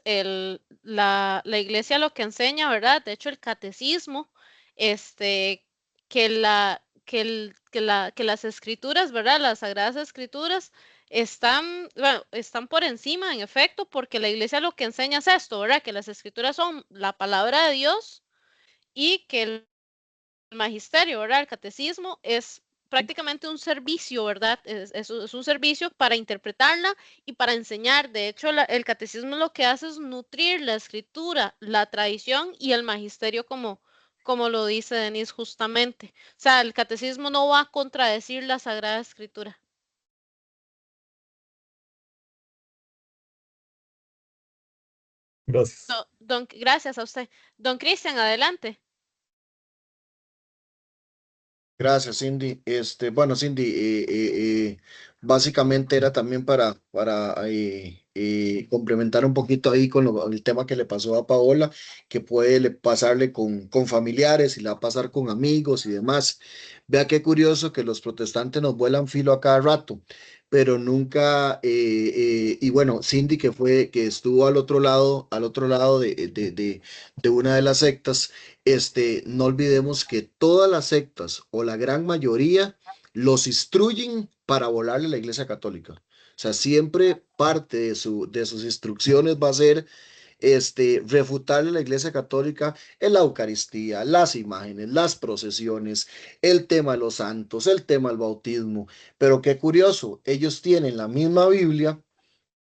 B: la iglesia lo que enseña, ¿verdad? De hecho, el catecismo, que que las escrituras, ¿verdad? Las sagradas escrituras están, bueno, están por encima, en efecto, porque la iglesia lo que enseña es esto, ¿verdad? Que las escrituras son la palabra de Dios y que el magisterio, ¿verdad? El catecismo es prácticamente un servicio, ¿verdad? Es un servicio para interpretarla y para enseñar. De hecho, el catecismo lo que hace es nutrir la escritura, la tradición y el magisterio como lo dice Denise justamente. O sea, el catecismo no va a contradecir la Sagrada Escritura.
G: Gracias.
B: Gracias a usted. Don Cristian, adelante.
D: Gracias, Cindy. Bueno, Cindy, básicamente era también para complementar un poquito ahí con el tema que le pasó a Paola, que puede pasarle con familiares y le va a pasar con amigos y demás. Vea qué curioso que los protestantes nos vuelan filo a cada rato, pero nunca, y bueno, Cindy que estuvo al otro lado de una de las sectas. No olvidemos que todas las sectas o la gran mayoría los instruyen para volarle a la Iglesia Católica. O sea, siempre parte de sus instrucciones va a ser refutarle a la Iglesia Católica en la Eucaristía, las imágenes, las procesiones, el tema de los santos, el tema del bautismo. Pero qué curioso, ellos tienen la misma Biblia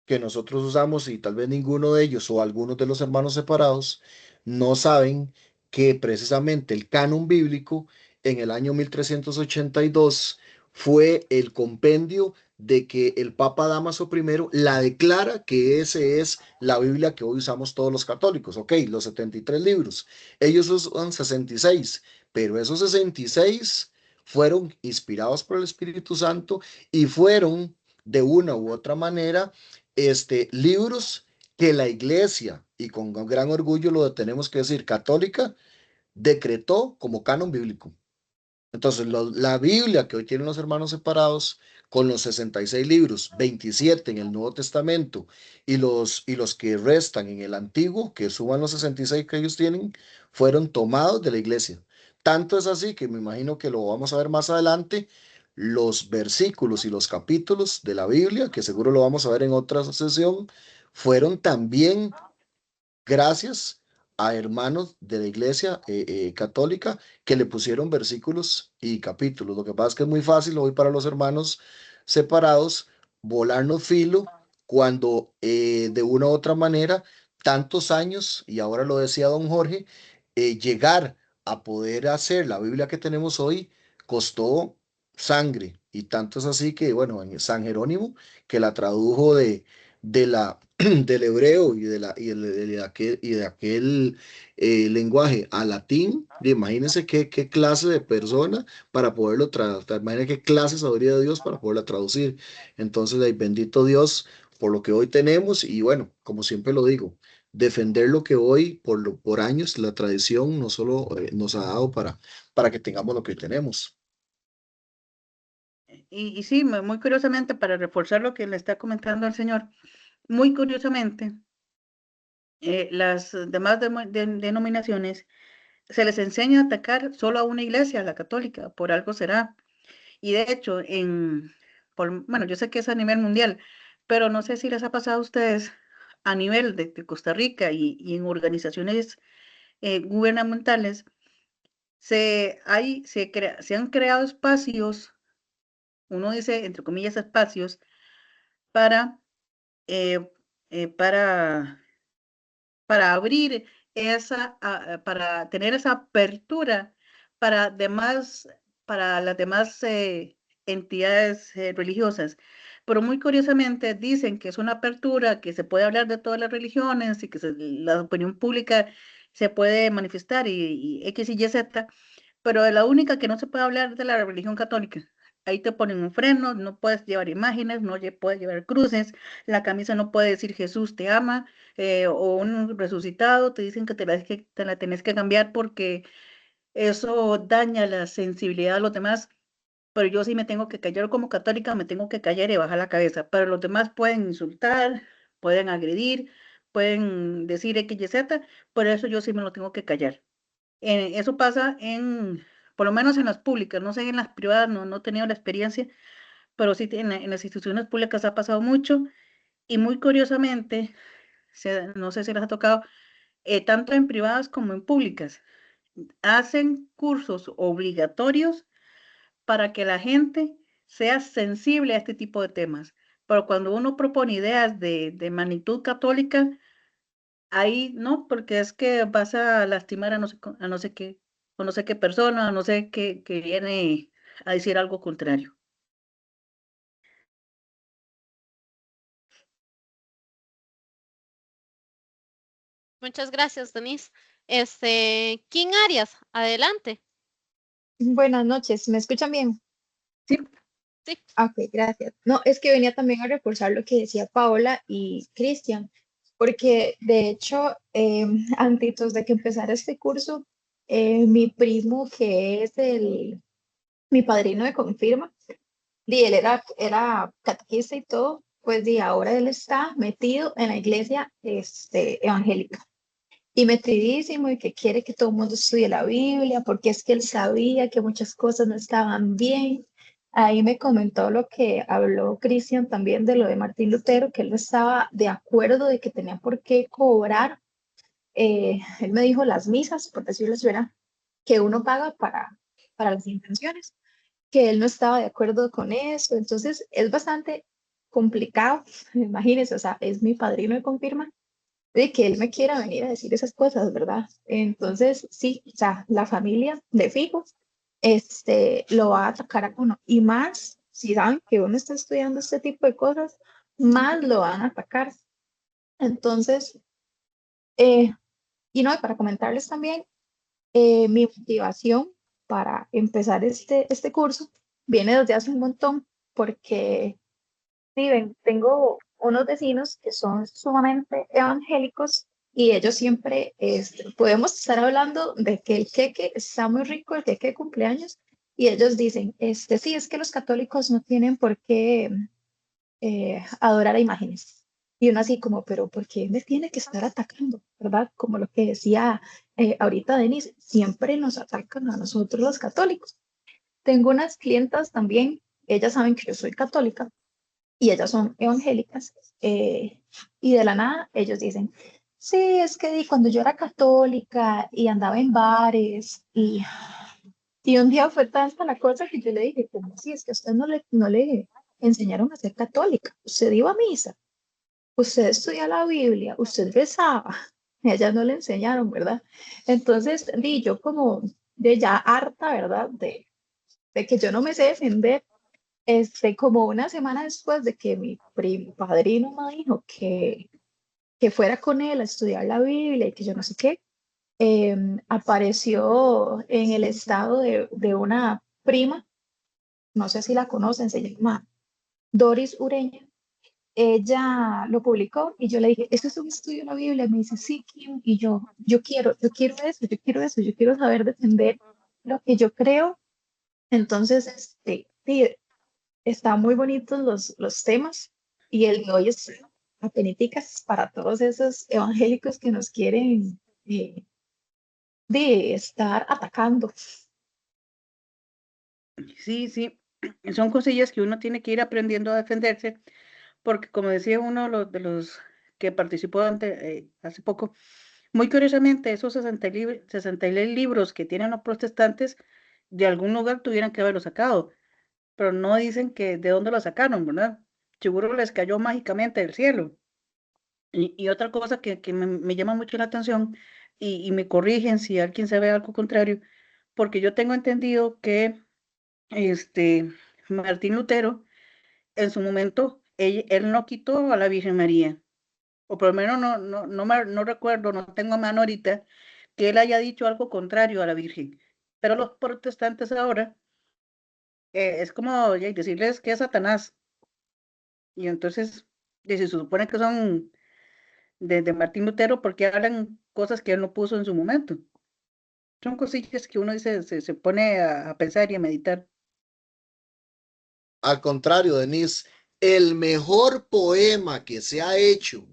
D: que nosotros usamos y tal vez ninguno de ellos o algunos de los hermanos separados no saben que precisamente el canon bíblico en el año 1382 fue el compendio de que el Papa Dámaso I la declara que ese es la Biblia que hoy usamos todos los católicos, ok, los 73 libros, ellos usan 66, pero esos 66 fueron inspirados por el Espíritu Santo y fueron de una u otra manera libros que la iglesia, y con gran orgullo lo tenemos que decir, católica, decretó como canon bíblico. Entonces, la Biblia que hoy tienen los hermanos separados, con los 66 libros, 27 en el Nuevo Testamento y los que restan en el Antiguo, que suman los 66 que ellos tienen, fueron tomados de la iglesia. Tanto es así que me imagino que lo vamos a ver más adelante, los versículos y los capítulos de la Biblia, que seguro lo vamos a ver en otra sesión, fueron también gracias a hermanos de la iglesia católica que le pusieron versículos y capítulos. Lo que pasa es que es muy fácil hoy para los hermanos separados volarnos filo cuando de una u otra manera, tantos años, y ahora lo decía don Jorge, llegar a poder hacer la Biblia que tenemos hoy costó sangre. Y tanto es así que, bueno, en San Jerónimo, que la tradujo del hebreo y de aquel lenguaje a latín, imagínense qué clase de persona para poderlo traducir, imagínense qué clase de sabiduría de Dios para poderla traducir. Entonces, bendito Dios por lo que hoy tenemos y bueno, como siempre lo digo, defender lo que hoy, por años, la tradición no solo nos ha dado para que tengamos lo que hoy tenemos.
A: Y sí, muy curiosamente, para reforzar lo que le está comentando el señor, muy curiosamente, las demás denominaciones se les enseña a atacar solo a una iglesia, la católica, por algo será. Y de hecho, bueno, yo sé que es a nivel mundial, pero no sé si les ha pasado a ustedes a nivel de Costa Rica y en organizaciones gubernamentales, se han creado espacios, uno dice, entre comillas, espacios, para, eh, eh, para, para abrir para tener esa apertura para demás, para las demás entidades religiosas. Pero muy curiosamente dicen que es una apertura, que se puede hablar de todas las religiones y que la opinión pública se puede manifestar y X y Y, Z, pero de la única que no se puede hablar es de la religión católica. Ahí te ponen un freno, no puedes llevar imágenes, no puedes llevar cruces, la camisa no puede decir Jesús te ama, o un resucitado, te dicen que te la tenés que cambiar porque eso daña la sensibilidad de los demás, pero yo sí me tengo que callar como católica, me tengo que callar y bajar la cabeza, pero los demás pueden insultar, pueden agredir, pueden decir X, Y, Z, por eso yo sí me lo tengo que callar. Eso pasa por lo menos en las públicas, no sé, en las privadas no he tenido la experiencia, pero sí en las instituciones públicas ha pasado mucho y muy curiosamente, no sé si les ha tocado, tanto en privadas como en públicas, hacen cursos obligatorios para que la gente sea sensible a este tipo de temas. Pero cuando uno propone ideas de magnitud católica, ahí no, porque es que vas a lastimar a no sé qué, o no sé qué persona, a no sé qué que viene a decir algo contrario.
B: Muchas gracias, Denise. King Arias, adelante.
H: Buenas noches, ¿me escuchan bien?
A: Sí,
B: Sí.
H: Ok, gracias. No, es que venía también a reforzar lo que decía Paola y Cristian, porque de hecho, antes de que empezara este curso, mi primo, que es mi padrino de confirma, él era catequista y todo, pues ahora él está metido en la iglesia evangélica. Y metidísimo y que quiere que todo el mundo estudie la Biblia, porque es que él sabía que muchas cosas no estaban bien. Ahí me comentó lo que habló Cristian también de lo de Martín Lutero, que él no estaba de acuerdo de que tenía por qué cobrar. Él me dijo las misas, por decirlo así, ¿verdad? Que uno paga para las intenciones, que él no estaba de acuerdo con eso. Entonces es bastante complicado, imagínense, o sea, es mi padrino de confirma de que él me quiera venir a decir esas cosas, ¿verdad? Entonces, sí, o sea, la familia de fijo, lo va a atacar a uno. Y más, si saben que uno está estudiando este tipo de cosas, más lo van a atacar. Entonces, eh, y no, y para comentarles también, mi motivación para empezar este curso viene desde hace un montón, porque sí, ven, tengo unos vecinos que son sumamente evangélicos y ellos siempre podemos estar hablando de que el queque está muy rico, el queque de cumpleaños, y ellos dicen, sí, es que los católicos no tienen por qué adorar a imágenes. Y uno así como, pero ¿por qué me tiene que estar atacando? ¿Verdad? Como lo que decía ahorita Denise, siempre nos atacan a nosotros los católicos. Tengo unas clientas también, ellas saben que yo soy católica y ellas son evangélicas, y de la nada ellos dicen, sí, es que cuando yo era católica y andaba en bares y un día fue tanta la cosa que yo le dije, ¿cómo así? Es que a usted no le enseñaron a ser católica, usted iba a misa, usted estudia la Biblia, usted rezaba, y a ella no le enseñaron, ¿verdad? Entonces, yo como de ya harta, ¿verdad? De que yo no me sé defender, como una semana después de que mi padrino me dijo que fuera con él a estudiar la Biblia y que yo no sé qué, apareció en el estado de una prima, no sé si la conocen, se llama Doris Ureña. Ella lo publicó y yo le dije, ¿esto es un estudio de la Biblia? Me dice, sí, Kim, y yo quiero eso, yo quiero eso, yo quiero saber defender lo que yo creo. Entonces, sí, están muy bonitos los temas y el de hoy es apeniticas para todos esos evangélicos que nos quieren de estar atacando.
A: sí, sí. Son cosillas que uno tiene que ir aprendiendo a defenderse, porque como decía uno de los que participó hace poco, muy curiosamente, esos 66 libros que tienen los protestantes, de algún lugar tuvieran que haberlos sacado, pero no dicen que de dónde lo sacaron, ¿verdad? Seguro les cayó mágicamente del cielo. Y otra cosa que me llama mucho la atención, y me corrigen si alguien sabe algo contrario, porque yo tengo entendido que este Martín Lutero, en su momento, él no quitó a la Virgen María, o por lo menos no recuerdo, no tengo a mano ahorita, que él haya dicho algo contrario a la Virgen. Pero los protestantes ahora, es como decirles que es Satanás, y entonces, se supone que son de Martín Lutero porque hablan cosas que él no puso en su momento. Son cosillas que uno dice, se pone a pensar y a meditar.
D: Al contrario, Denise, el mejor poema que se ha hecho,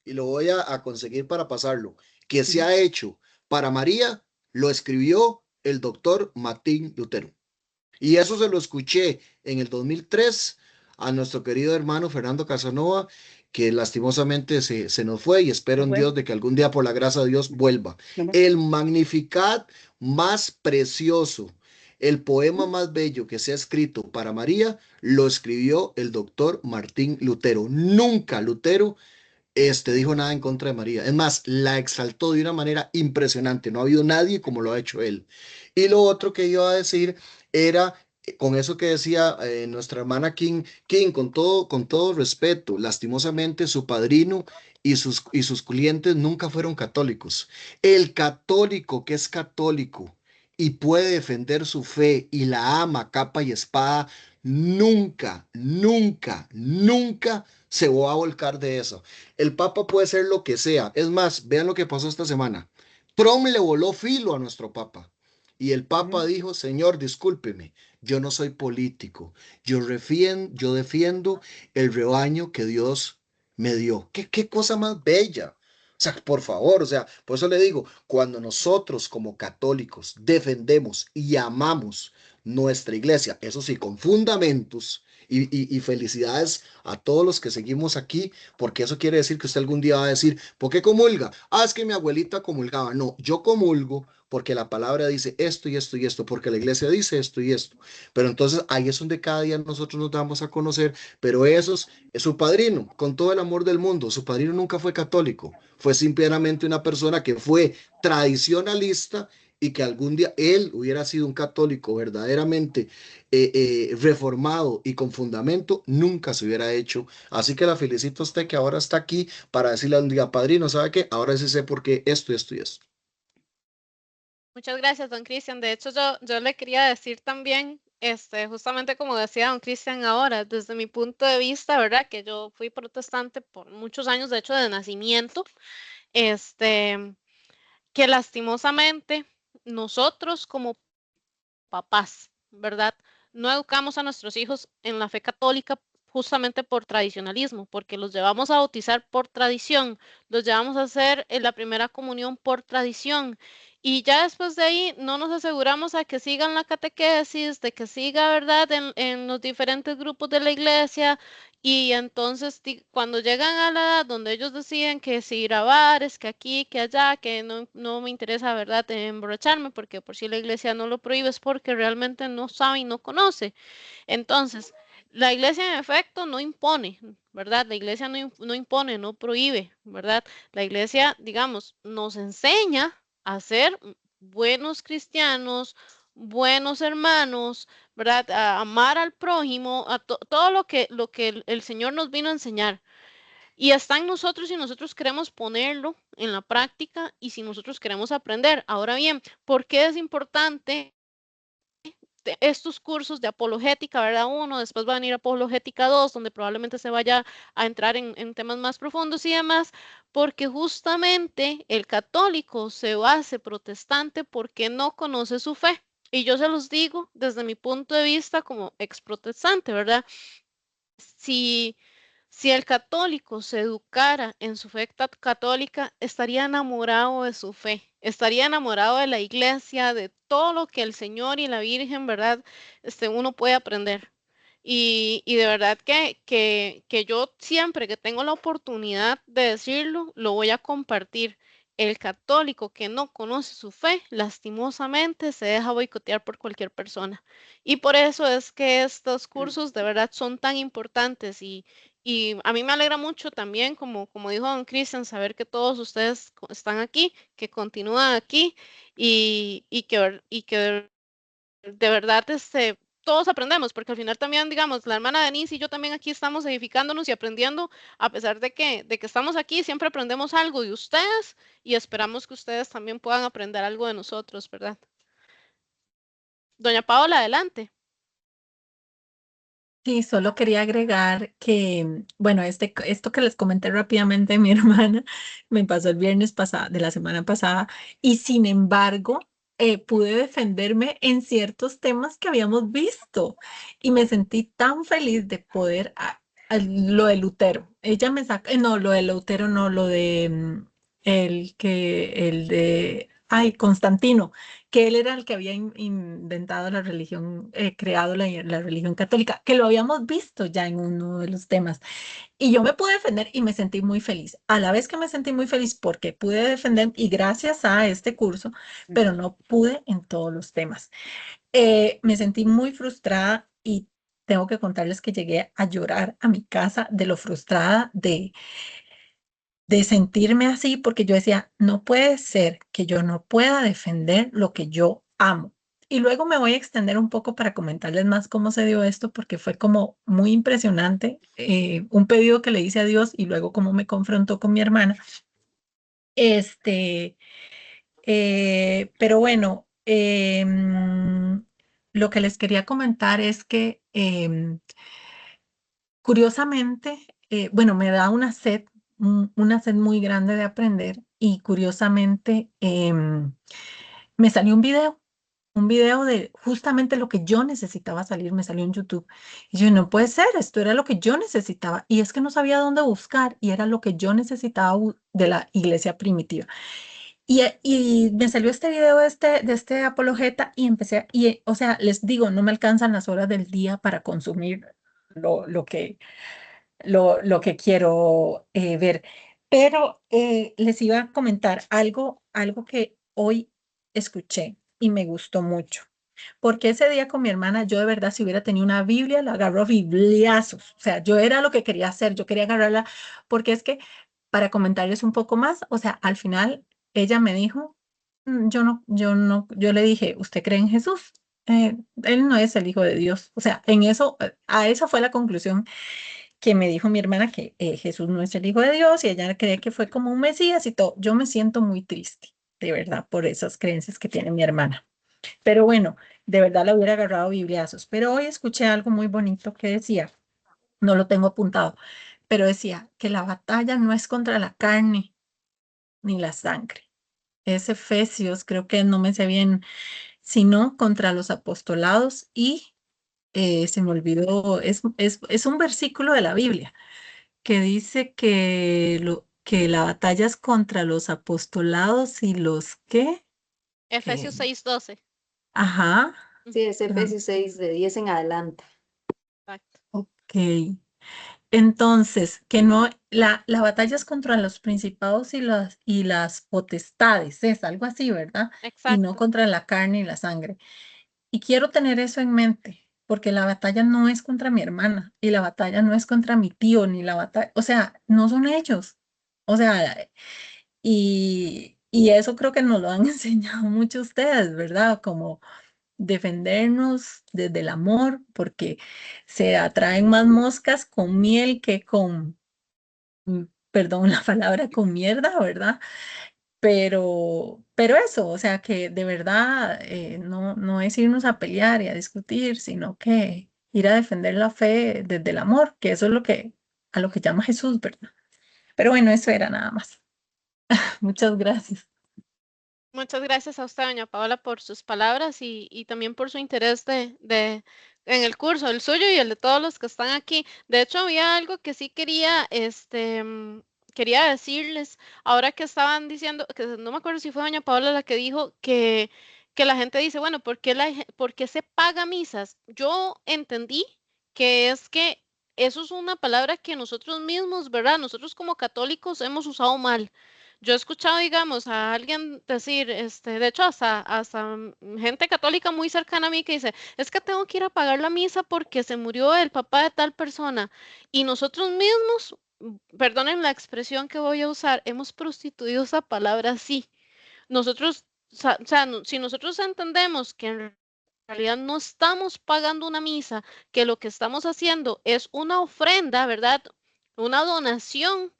D: y lo voy a conseguir para pasarlo, que se ha hecho para María, lo escribió el doctor Martín Lutero. Y eso se lo escuché en el 2003 a nuestro querido hermano Fernando Casanova, que lastimosamente se nos fue y espero en Dios de que algún día por la gracia de Dios vuelva. El Magnificat más precioso, el poema más bello que se ha escrito para María, lo escribió el doctor Martín Lutero. Nunca Lutero dijo nada en contra de María. Es más, la exaltó de una manera impresionante. No ha habido nadie como lo ha hecho él. Y lo otro que iba a decir era, con eso que decía nuestra hermana King, con todo respeto, lastimosamente su padrino y sus clientes nunca fueron católicos. El católico que es católico y puede defender su fe y la ama capa y espada, nunca, nunca, nunca se va a volcar de eso. El Papa puede ser lo que sea. Es más, vean lo que pasó esta semana. Trump le voló filo a nuestro Papa. Y el Papa dijo, Señor, discúlpeme, yo no soy político. Yo defiendo el rebaño que Dios me dio. ¿Qué cosa más bella? O sea, por favor, o sea, por eso le digo, cuando nosotros como católicos defendemos y amamos nuestra iglesia, eso sí, con fundamentos, y felicidades a todos los que seguimos aquí, porque eso quiere decir que usted algún día va a decir, ¿por qué comulga? Ah, es que mi abuelita comulgaba. No, yo comulgo porque la palabra dice esto y esto y esto, porque la iglesia dice esto y esto. Pero entonces ahí es donde cada día nosotros nos damos a conocer, pero esos es su padrino, con todo el amor del mundo. Su padrino nunca fue católico, fue simplemente una persona que fue tradicionalista y que algún día él hubiera sido un católico verdaderamente reformado y con fundamento, nunca se hubiera hecho. Así que la felicito a usted que ahora está aquí para decirle un día, padrino, ¿sabe qué? Ahora sí sé por qué esto y esto y esto.
B: Muchas gracias, don Cristian. De hecho, yo le quería decir también, justamente como decía don Cristian ahora, desde mi punto de vista, ¿verdad? Que yo fui protestante por muchos años, de hecho, de nacimiento, que lastimosamente nosotros como papás, ¿verdad? No educamos a nuestros hijos en la fe católica justamente por tradicionalismo, porque los llevamos a bautizar por tradición, los llevamos a hacer la primera comunión por tradición. Y ya después de ahí no nos aseguramos a que sigan la catequesis, de que siga, ¿verdad?, en los diferentes grupos de la iglesia. Y entonces cuando llegan a la edad donde ellos deciden que si ir a bares, que aquí, que allá, que no me interesa, ¿verdad?, emborracharme, porque por si la iglesia no lo prohíbe, es porque realmente no sabe y no conoce. Entonces, la iglesia en efecto no impone, ¿verdad? La iglesia no impone, no prohíbe, ¿verdad? La iglesia, digamos, nos enseña a ser buenos cristianos, buenos hermanos, ¿verdad? A amar al prójimo, a todo lo que el Señor nos vino a enseñar. Y está en nosotros si nosotros queremos ponerlo en la práctica y si nosotros queremos aprender. Ahora bien, ¿por qué es importante estos cursos de apologética, ¿verdad? Uno, después va a venir apologética 2, donde probablemente se vaya a entrar en temas más profundos y demás, porque justamente el católico se hace protestante porque no conoce su fe. Y yo se los digo desde mi punto de vista como ex protestante, ¿verdad? Si si el católico se educara en su fe católica, estaría enamorado de su fe, estaría enamorado de la iglesia, de todo lo que el Señor y la Virgen, ¿verdad? Uno puede aprender. Y de verdad que yo siempre que tengo la oportunidad de decirlo, lo voy a compartir. El católico que no conoce su fe, lastimosamente se deja boicotear por cualquier persona. Y por eso es que estos cursos de verdad son tan importantes y a mí me alegra mucho también, como dijo don Cristian, saber que todos ustedes están aquí, que continúan aquí y que de verdad todos aprendemos, porque al final también, digamos, la hermana Denise y yo también aquí estamos edificándonos y aprendiendo, a pesar de que estamos aquí, siempre aprendemos algo de ustedes y esperamos que ustedes también puedan aprender algo de nosotros, ¿verdad? Doña Paola, adelante.
E: Sí, solo quería agregar que, bueno, esto que les comenté rápidamente, mi hermana me pasó el viernes pasado, de la semana pasada, y sin embargo, pude defenderme en ciertos temas que habíamos visto y me sentí tan feliz de poder, lo de Lutero. Ella me saca, no, lo de Lutero, no, lo de el de, ay, Constantino, que él era el que había inventado la religión, creado la religión católica, que lo habíamos visto ya en uno de los temas. Y yo me pude defender y me sentí muy feliz. A la vez que me sentí muy feliz porque pude defender y gracias a este curso, pero no pude en todos los temas. Me sentí muy frustrada y tengo que contarles que llegué a llorar a mi casa de lo frustrada de sentirme así, porque yo decía, no puede ser que yo no pueda defender lo que yo amo. Y luego me voy a extender un poco para comentarles más cómo se dio esto, porque fue como muy impresionante, un pedido que le hice a Dios y luego cómo me confrontó con mi hermana. Pero bueno, Lo que les quería comentar es que curiosamente, bueno, me da una sed muy grande de aprender y curiosamente me salió un video de justamente lo que yo necesitaba salir, me salió en YouTube. Y yo, no puede ser, esto era lo que yo necesitaba. Y es que no sabía dónde buscar y era lo que yo necesitaba de la iglesia primitiva. Y me salió este video de este apologeta y empecé, o sea, les digo, no me alcanzan las horas del día para consumir lo que quiero ver. Pero les iba a comentar algo que hoy escuché y me gustó mucho. Porque ese día con mi hermana, yo de verdad, si hubiera tenido una Biblia, la agarro a bibliazos. O sea, yo era lo que quería hacer, yo quería agarrarla, porque es que, para comentarles un poco más, o sea, al final ella me dijo, yo le dije, ¿usted cree en Jesús? Él no es el Hijo de Dios. O sea, a esa fue la conclusión que me dijo mi hermana, que Jesús no es el Hijo de Dios y ella cree que fue como un Mesías y todo. Yo me siento muy triste, de verdad, por esas creencias que tiene mi hermana. Pero bueno, de verdad la hubiera agarrado bibliazos. Pero hoy escuché algo muy bonito que decía, no lo tengo apuntado, pero decía que la batalla no es contra la carne ni la sangre. Es Efesios, creo que no me sé bien, sino contra los apostolados y se me olvidó, es un versículo de la Biblia que dice que la batalla es contra los apostolados y los que,
B: Efesios
E: eh,
B: 6:12.
E: ajá,
I: Sí, es
E: ah,
I: Efesios 6, de 10 en adelante.
B: Exacto.
E: ok. Entonces, que no, la batalla es contra los principados y las potestades, es algo así, ¿verdad? Y no
B: Exacto.
E: contra la carne y la sangre. Y quiero tener eso en mente, porque la batalla no es contra mi hermana, y la batalla no es contra mi tío, ni la batalla, o sea, no son ellos. O sea, y eso creo que nos lo han enseñado mucho ustedes, ¿verdad? Como defendernos desde el amor, porque se atraen más moscas con miel que perdón la palabra, con mierda, ¿verdad? Pero eso, o sea, que de verdad no es irnos a pelear y a discutir, sino que ir a defender la fe desde el amor, que eso es a lo que llama Jesús, ¿verdad? Pero bueno, eso era nada más. Muchas gracias.
B: Muchas gracias a usted, doña Paola, por sus palabras y también por su interés en el curso, el suyo y el de todos los que están aquí. De hecho, había algo que sí quería decirles, ahora que estaban diciendo, que no me acuerdo si fue doña Paola la que dijo que la gente dice, bueno, ¿por qué se paga misas? Yo entendí que es que eso es una palabra que nosotros mismos, ¿verdad? Nosotros como católicos hemos usado mal. Yo he escuchado, digamos, a alguien decir, de hecho, hasta gente católica muy cercana a mí que dice, es que tengo que ir a pagar la misa porque se murió el papá de tal persona. Y nosotros mismos, perdonen la expresión que voy a usar, hemos prostituido esa palabra así. Nosotros, o sea, si nosotros entendemos que en realidad no estamos pagando una misa, que lo que estamos haciendo es una ofrenda, ¿verdad? Una donación,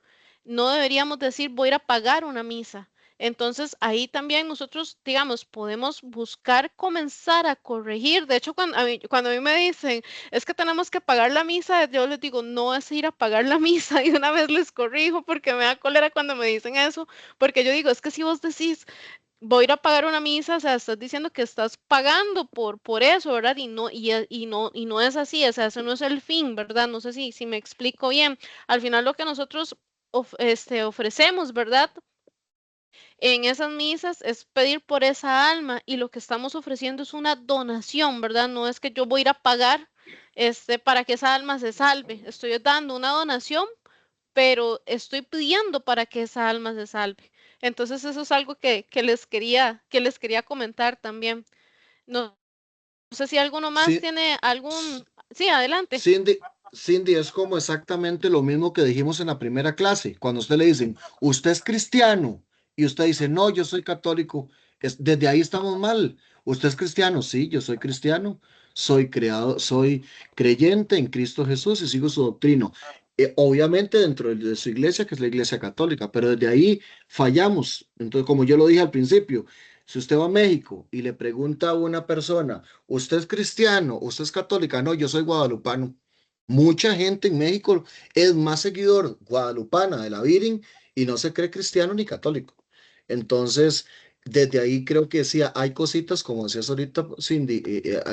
B: no deberíamos decir voy a ir a pagar una misa. Entonces ahí también nosotros, digamos, podemos buscar comenzar a corregir. De hecho, cuando a mí me dicen, es que tenemos que pagar la misa, yo les digo, no es ir a pagar la misa. Y una vez les corrijo porque me da cólera cuando me dicen eso, porque yo digo, es que si vos decís, voy a ir a pagar una misa, o sea, estás diciendo que estás pagando por eso, ¿verdad? Y no es así, o sea, ese no es el fin, ¿verdad? No sé si me explico bien. Al final lo que nosotros ofrecemos, ¿verdad? En esas misas es pedir por esa alma y lo que estamos ofreciendo es una donación, ¿verdad? No es que yo voy a ir a pagar para que esa alma se salve. Estoy dando una donación, pero estoy pidiendo para que esa alma se salve. Entonces eso es algo que les quería comentar también. No, no sé si alguno más
D: Sí,
B: tiene algún. Sí, adelante.
D: Cindy, Cindy, es como exactamente lo mismo que dijimos en la primera clase. Cuando a usted le dicen, usted es cristiano, y usted dice, no, yo soy católico, desde ahí estamos mal. ¿Usted es cristiano? Sí, yo soy cristiano. Soy creyente en Cristo Jesús y sigo su doctrina. Obviamente dentro de su iglesia, que es la iglesia católica, pero desde ahí fallamos. Entonces, como yo lo dije al principio, Si usted va a México y le pregunta a una persona, ¿usted es cristiano? ¿Usted es católica? No, yo soy guadalupano. Mucha gente en México es más seguidor guadalupana de la Virgen y no se cree cristiano ni católico. Entonces, desde ahí creo que sí, hay cositas, como decías ahorita, Cindy,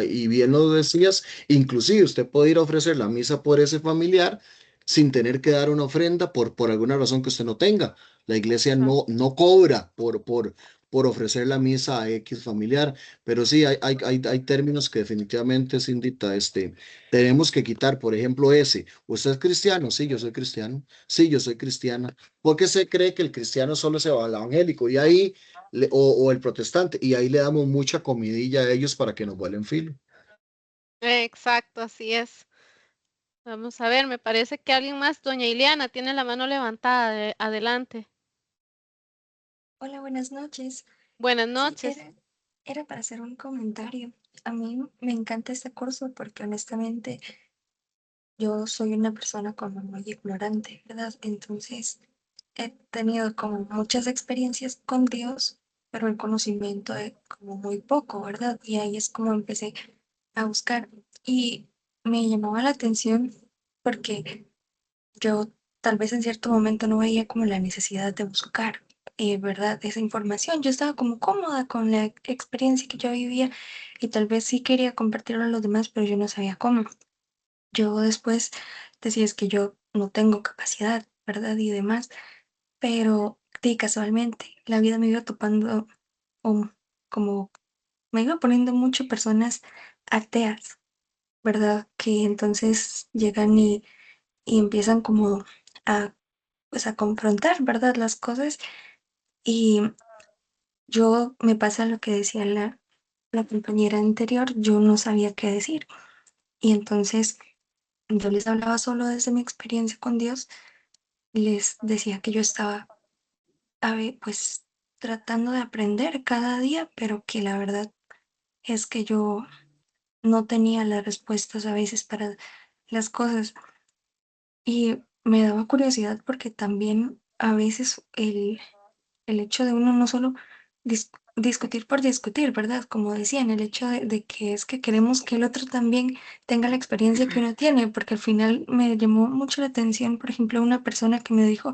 D: y bien lo decías, inclusive usted puede ir a ofrecer la misa por ese familiar sin tener que dar una ofrenda por alguna razón que usted no tenga. La iglesia
B: Ujú.
D: no cobra por ofrecer la misa a X familiar, pero sí hay términos que definitivamente, Cindita, tenemos que quitar. Por ejemplo, ese, ¿usted es cristiano? Sí, yo soy cristiano. Sí, yo soy cristiana. Porque se cree que el cristiano solo se va al evangélico y ahí, o el protestante, y ahí le damos mucha comidilla a ellos para que nos vuelen filo.
B: Exacto, así es. Vamos a ver, me parece que alguien más, doña Ileana, tiene la mano levantada. Adelante.
J: Hola, buenas noches.
B: Buenas
J: Sí,
B: noches.
J: era para hacer un comentario. A mí me encanta este curso porque honestamente yo soy una persona como muy ignorante, ¿verdad? Entonces he tenido como muchas experiencias con Dios, pero el conocimiento es como muy poco, ¿verdad? Y ahí es como empecé a buscar y me llamaba la atención porque yo tal vez en cierto momento no veía como la necesidad de buscar, ¿verdad? Esa información. Yo estaba como cómoda con la experiencia que yo vivía y tal vez sí quería compartirlo a los demás, pero yo no sabía cómo. Yo después decía es que yo no tengo capacidad, ¿verdad? Y demás, pero sí, casualmente la vida me iba topando como me iba poniendo mucho personas ateas, ¿verdad? Que entonces llegan y empiezan como a pues a confrontar, ¿verdad? Las cosas y yo me pasa lo que decía la compañera anterior, yo no sabía qué decir y entonces yo les hablaba solo desde mi experiencia con Dios, les decía que yo estaba, pues tratando de aprender cada día, pero que la verdad es que yo no tenía las respuestas a veces para las cosas y me daba curiosidad porque también a veces el hecho de uno no solo discutir por discutir, ¿verdad? Como decían, el hecho de que es que queremos que el otro también tenga la experiencia que uno tiene, porque al final me llamó mucho la atención, por ejemplo, una persona que me dijo,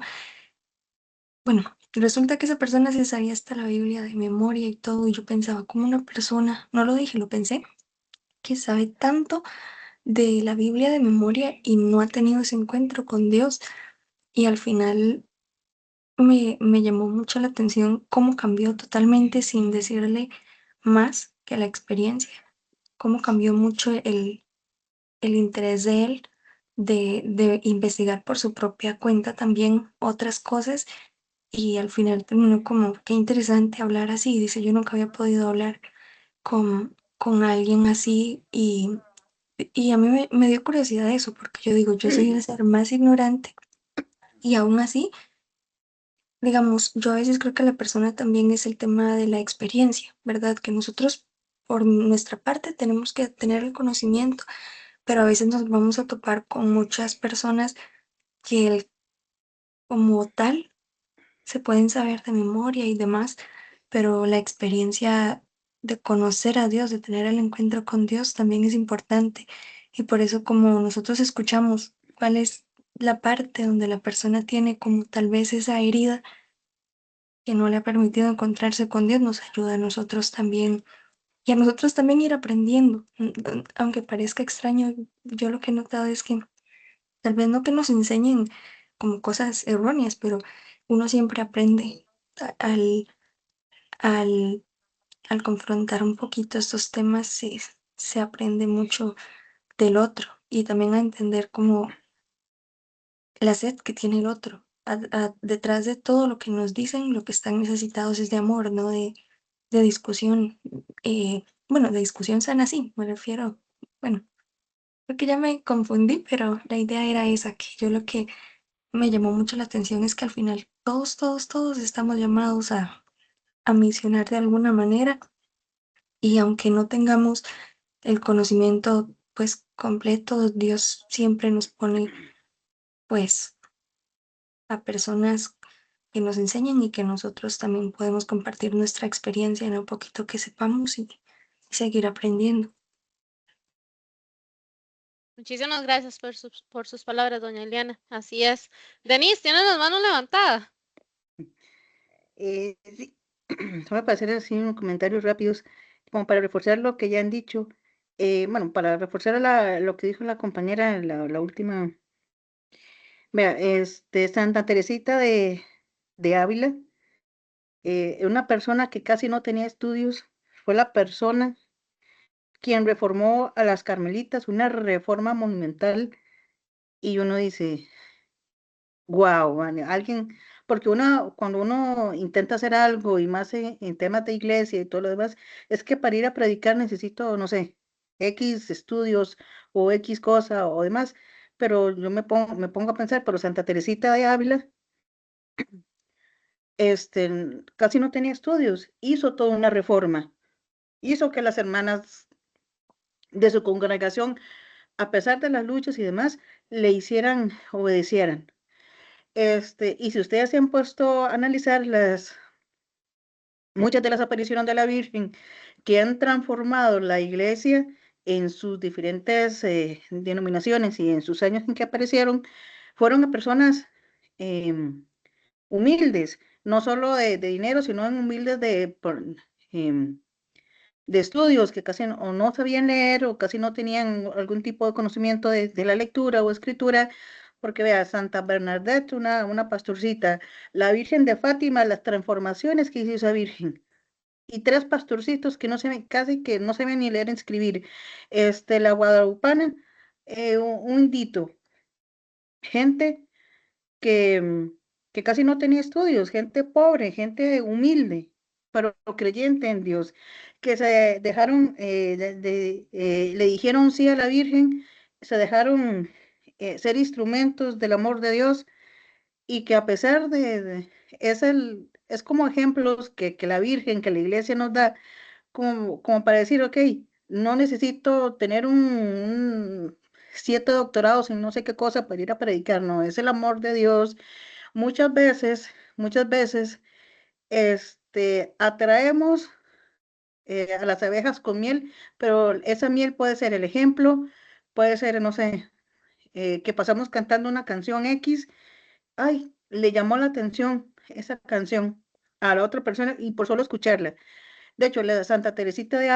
J: bueno, resulta que esa persona se sabía hasta la Biblia de memoria y todo, y yo pensaba, como una persona, no lo dije, lo pensé, que sabe tanto de la Biblia de memoria y no ha tenido ese encuentro con Dios, y al final me llamó mucho la atención cómo cambió totalmente sin decirle más que la experiencia, cómo cambió mucho el interés de él de investigar por su propia cuenta también otras cosas y al final terminó como, qué interesante hablar así, dice, yo nunca había podido hablar con alguien así y a mí me dio curiosidad eso, porque yo digo, yo soy el ser más ignorante y aún así digamos, yo a veces creo que la persona también es el tema de la experiencia, ¿verdad? Que nosotros por nuestra parte tenemos que tener el conocimiento, pero a veces nos vamos a topar con muchas personas que como tal se pueden saber de memoria y demás, pero la experiencia de conocer a Dios, de tener el encuentro con Dios también es importante. Y por eso como nosotros escuchamos cuál es la parte donde la persona tiene como tal vez esa herida, que no le ha permitido encontrarse con Dios, nos ayuda a nosotros también y a nosotros también ir aprendiendo. Aunque parezca extraño, yo lo que he notado es que tal vez no que nos enseñen como cosas erróneas, pero uno siempre aprende al, al confrontar un poquito estos temas, se aprende mucho del otro y también a entender como la sed que tiene el otro. Detrás de todo lo que nos dicen, lo que están necesitados es de amor, no de discusión, bueno, de discusión sana, sí, me refiero, bueno, creo que ya me confundí, pero la idea era esa, que yo lo que me llamó mucho la atención es que al final todos estamos llamados a misionar de alguna manera y aunque no tengamos el conocimiento pues completo, Dios siempre nos pone pues a personas que nos enseñen y que nosotros también podemos compartir nuestra experiencia en lo poquito que sepamos y seguir aprendiendo.
B: Muchísimas gracias por sus palabras, doña Eliana. Así es. Denise, ¿tienes las manos levantadas?
A: Sí, voy a hacer así unos comentarios rápidos, como para reforzar lo que ya han dicho. Bueno, para reforzar lo que dijo la compañera, la última. Vea, Santa Teresita de Ávila, una persona que casi no tenía estudios, fue la persona quien reformó a las carmelitas, una reforma monumental, y uno dice, wow, alguien, porque uno, cuando uno intenta hacer algo, y más en temas de iglesia y todo lo demás, es que para ir a predicar necesito, no sé, X estudios o X cosa o demás, pero yo me pongo a pensar, pero Santa Teresita de Ávila, casi no tenía estudios, hizo toda una reforma, hizo que las hermanas de su congregación, a pesar de las luchas y demás, le hicieran, obedecieran. Y si ustedes se han puesto a analizar muchas de las apariciones de la Virgen que han transformado la iglesia en sus diferentes denominaciones y en sus años en que aparecieron, fueron a personas humildes, no solo de dinero, sino humildes de estudios, que casi o no sabían leer o casi no tenían algún tipo de conocimiento de la lectura o escritura, porque vea, Santa Bernadette, una pastorcita, la Virgen de Fátima, las transformaciones que hizo esa Virgen, y tres pastorcitos que no se ven, casi que no se ven ni leer ni escribir, la guadalupana, un indito, gente que casi no tenía estudios, gente pobre, gente humilde, pero creyente en Dios, que se dejaron, le dijeron sí a la Virgen, se dejaron ser instrumentos del amor de Dios, y que a pesar es como ejemplos que la Virgen, que la iglesia nos da, como para decir, ok, no necesito tener un 7 doctorados en no sé qué cosa para ir a predicar, no, es el amor de Dios. Muchas veces, atraemos a las abejas con miel, pero esa miel puede ser el ejemplo, puede ser, no sé, que pasamos cantando una canción X, ay, le llamó la atención esa canción a la otra persona y por solo escucharla. De hecho, la Santa Teresita de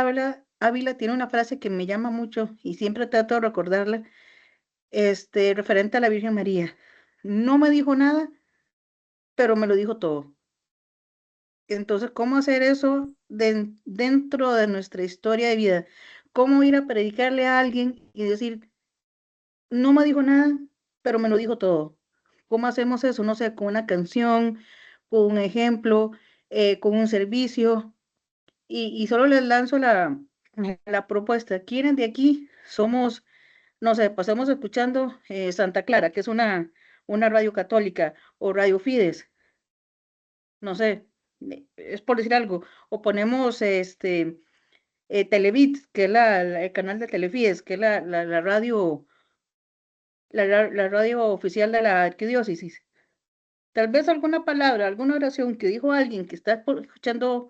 A: Ávila tiene una frase que me llama mucho y siempre trato de recordarla, referente a la Virgen María. No me dijo nada, pero me lo dijo todo. Entonces, ¿cómo hacer eso dentro de nuestra historia de vida? ¿Cómo ir a predicarle a alguien y decir, no me dijo nada, pero me lo dijo todo? ¿Cómo hacemos eso? No sé, con una canción, con un ejemplo, con un servicio. Y solo les lanzo la propuesta. ¿Quieren de aquí? Somos, no sé, pasamos escuchando Santa Clara, que es una radio católica, o Radio Fides, no sé, es por decir algo, o ponemos Televit, que es el canal de Telefides, que es la radio, la radio oficial de la arquidiócesis. Tal vez alguna palabra, alguna oración que dijo alguien que está escuchando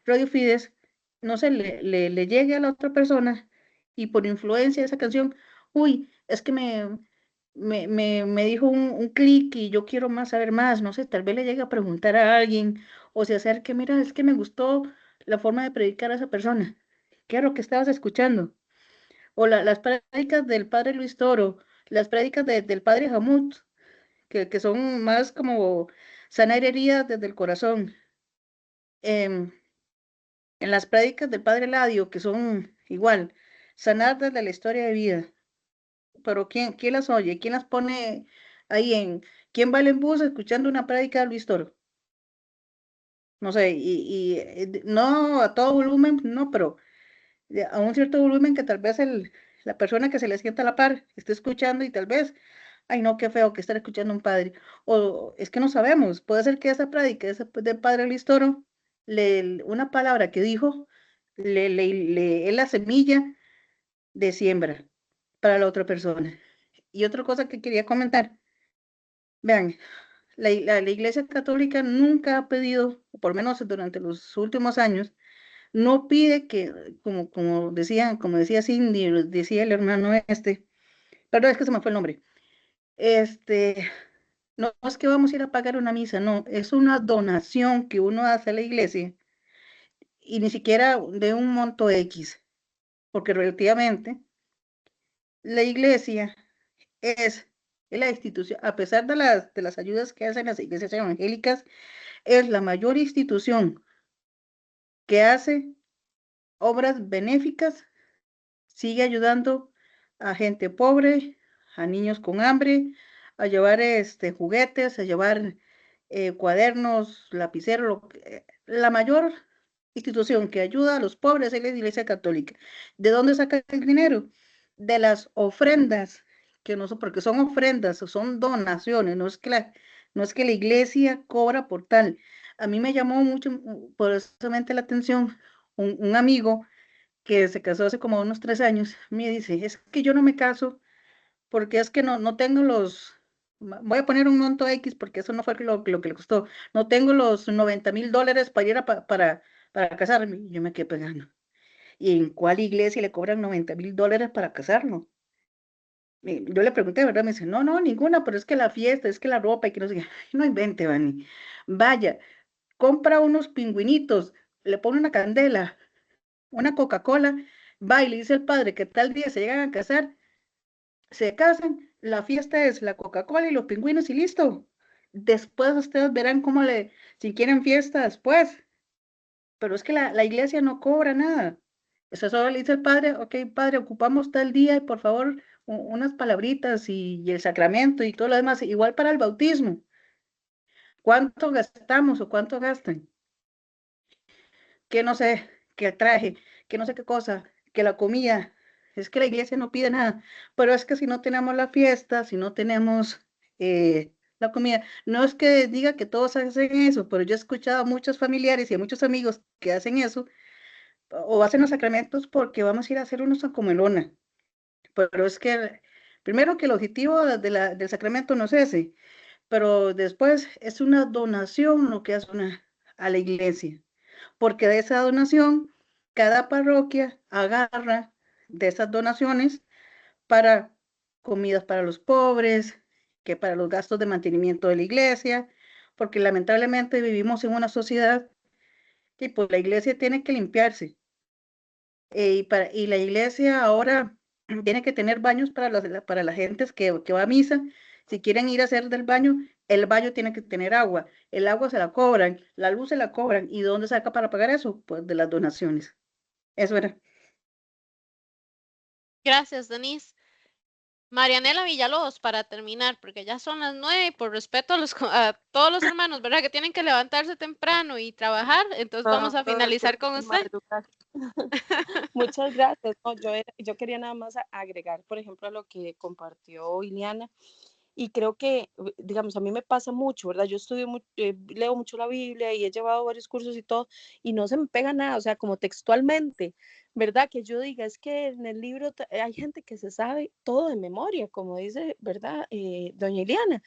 A: Radio Fides, no sé, le llegue a la otra persona, y por influencia de esa canción, uy, es que me dijo un clic y yo quiero más saber más, no sé, tal vez le llegue a preguntar a alguien o se acerque, mira, es que me gustó la forma de predicar a esa persona. ¿Qué es lo que estabas escuchando? O las prédicas del padre Luis Toro, las prédicas del padre Hamut, que son más como sanar heridas desde el corazón. Em, en las prédicas del padre Ladio, que son igual, sanar desde la historia de vida. Pero ¿quién las oye? ¿Quién las pone ahí quién va en el bus escuchando una prédica de Luis Toro? No sé, no a todo volumen, no, pero a un cierto volumen que tal vez la persona que se le sienta a la par esté escuchando y tal vez, ay no, qué feo que estar escuchando a un padre. O es que no sabemos, puede ser que esa prédica del padre Luis Toro, una palabra que dijo, es la semilla de siembra para la otra persona. Y otra cosa que quería comentar, vean, la Iglesia Católica nunca ha pedido, o por lo menos durante los últimos años, no pide que, como decía Cindy, decía el hermano perdón, es que se me fue el nombre, no es que vamos a ir a pagar una misa, no, es una donación que uno hace a la iglesia y ni siquiera de un monto X, porque relativamente la iglesia es la institución, a pesar de las ayudas que hacen las iglesias evangélicas, es la mayor institución que hace obras benéficas, sigue ayudando a gente pobre, a niños con hambre, a llevar juguetes, a llevar cuadernos, lapiceros, la mayor institución que ayuda a los pobres es la Iglesia Católica. ¿De dónde saca el dinero? De las ofrendas, que no son, porque son ofrendas, son donaciones, no es que la iglesia cobra por tal. A mí me llamó mucho, poderosamente la atención, un amigo que se casó hace como unos 3 años, me dice, es que yo no me caso porque es que no tengo voy a poner un monto X porque eso no fue lo que le costó, no tengo los $90,000 para ir para casarme. Y yo me quedé pensando, ¿y en cuál iglesia le cobran $90,000 para casarlo? Yo le pregunté, ¿verdad? Me dice, no, ninguna, pero es que la fiesta, es que la ropa y que no sé qué. Ay, no invente, Vani. Vaya, compra unos pingüinitos, le pone una candela, una Coca-Cola, va y le dice al padre que tal día se llegan a casar, se casan, la fiesta es la Coca-Cola y los pingüinos y listo. Después ustedes verán si quieren fiesta después, pero es que la iglesia no cobra nada. Eso solo le dice el padre, ok, padre, ocupamos tal día y por favor unas palabritas y el sacramento y todo lo demás, igual para el bautismo. ¿Cuánto gastamos o cuánto gastan? Que no sé, que el traje, que no sé qué cosa, que la comida. Es que la iglesia no pide nada, pero es que si no tenemos la fiesta, si no tenemos la comida, no es que diga que todos hacen eso, pero yo he escuchado a muchos familiares y a muchos amigos que hacen eso, o hacen los sacramentos porque vamos a ir a hacer unos a comelona. Pero es que, primero que el objetivo del sacramento no es ese, pero después es una donación lo que hace a la iglesia, porque de esa donación, cada parroquia agarra de esas donaciones para comidas para los pobres, que para los gastos de mantenimiento de la iglesia, porque lamentablemente vivimos en una sociedad y pues la iglesia tiene que limpiarse. Y la iglesia ahora tiene que tener baños para la gente que va a misa. Si quieren ir a hacer del baño, el baño tiene que tener agua. El agua se la cobran, la luz se la cobran. ¿Y dónde saca para pagar eso? Pues de las donaciones. Eso era.
B: Gracias, Denise. Marianela Villalobos, para terminar, porque ya son las 9 y por respeto a todos los hermanos, ¿verdad? Que tienen que levantarse temprano y trabajar, entonces vamos a finalizar con usted.
K: Muchas gracias. No, yo quería nada más agregar, por ejemplo, a lo que compartió Iliana. Y creo que, digamos, a mí me pasa mucho, ¿verdad? Yo leo mucho la Biblia y he llevado varios cursos y todo, y no se me pega nada, o sea, como textualmente, ¿verdad? Que yo diga, es que en el libro hay gente que se sabe todo de memoria, como dice, ¿verdad? Doña Iliana,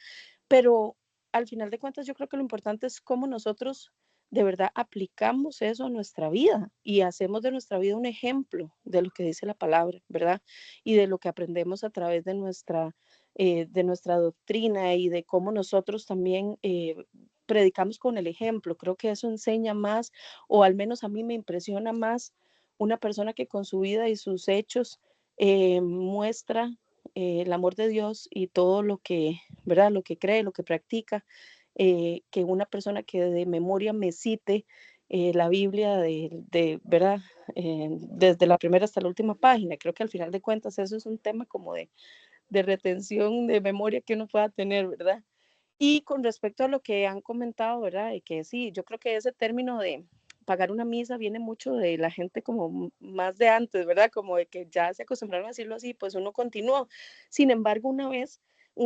K: pero al final de cuentas yo creo que lo importante es cómo nosotros de verdad aplicamos eso a nuestra vida y hacemos de nuestra vida un ejemplo de lo que dice la palabra, ¿verdad? Y de lo que aprendemos a través de nuestra doctrina y de cómo nosotros también predicamos con el ejemplo. Creo que eso enseña más, o al menos a mí me impresiona más, una persona que con su vida y sus hechos muestra el amor de Dios y todo lo que, ¿verdad? Lo que cree, lo que practica, que una persona que de memoria me cite la Biblia ¿verdad? Desde la primera hasta la última página. Creo que al final de cuentas eso es un tema como de retención de memoria que uno pueda tener, ¿verdad? Y con respecto a lo que han comentado, ¿verdad? De que sí, yo creo que ese término de pagar una misa viene mucho de la gente como más de antes, ¿verdad? Como de que ya se acostumbraron a decirlo así, pues uno continuó. Sin embargo, una vez,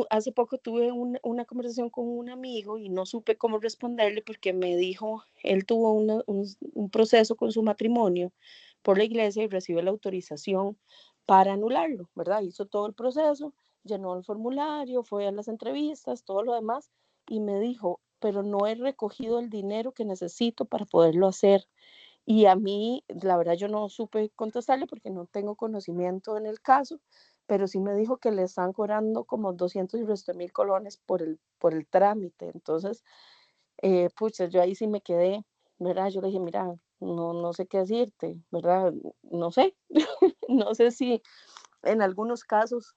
K: hace poco tuve una conversación con un amigo y no supe cómo responderle porque me dijo, él tuvo un proceso con su matrimonio por la iglesia y recibió la autorización para anularlo, ¿verdad? Hizo todo el proceso, llenó el formulario, fue a las entrevistas, todo lo demás, y me dijo, pero no he recogido el dinero que necesito para poderlo hacer. Y a mí, la verdad, yo no supe contestarle porque no tengo conocimiento en el caso, pero sí me dijo que le están cobrando como 200 y resto de 1000 colones por el trámite. Entonces, pucha, yo ahí sí me quedé, ¿verdad? Yo le dije, mira, no sé qué decirte, ¿verdad? No sé, no sé si en algunos casos,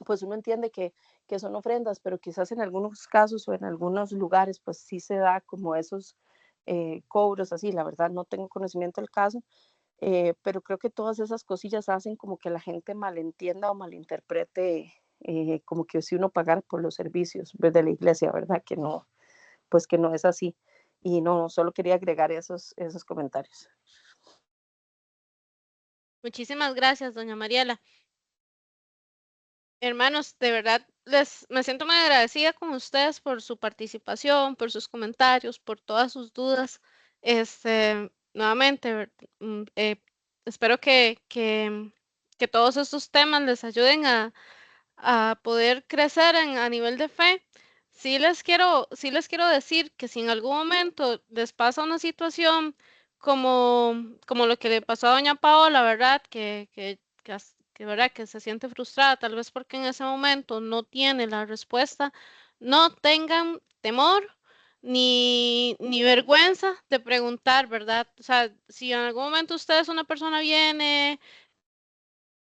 K: pues uno entiende que son ofrendas, pero quizás en algunos casos o en algunos lugares, pues sí se da como esos cobros así, la verdad no tengo conocimiento del caso, pero creo que todas esas cosillas hacen como que la gente malentienda o malinterprete como que si uno pagara por los servicios de la iglesia, ¿verdad? Que no, pues que no es así. Y no, solo quería agregar esos comentarios.
B: Muchísimas gracias, doña Mariela. Hermanos, de verdad me siento muy agradecida con ustedes por su participación, por sus comentarios, por todas sus dudas. Nuevamente, espero que todos estos temas les ayuden a poder crecer a nivel de fe. Sí les quiero decir que si en algún momento les pasa una situación como lo que le pasó a doña Paola, ¿verdad? ¿Verdad? Que se siente frustrada, tal vez porque en ese momento no tiene la respuesta, no tengan temor ni vergüenza de preguntar, ¿verdad? O sea, si en algún momento ustedes, una persona viene,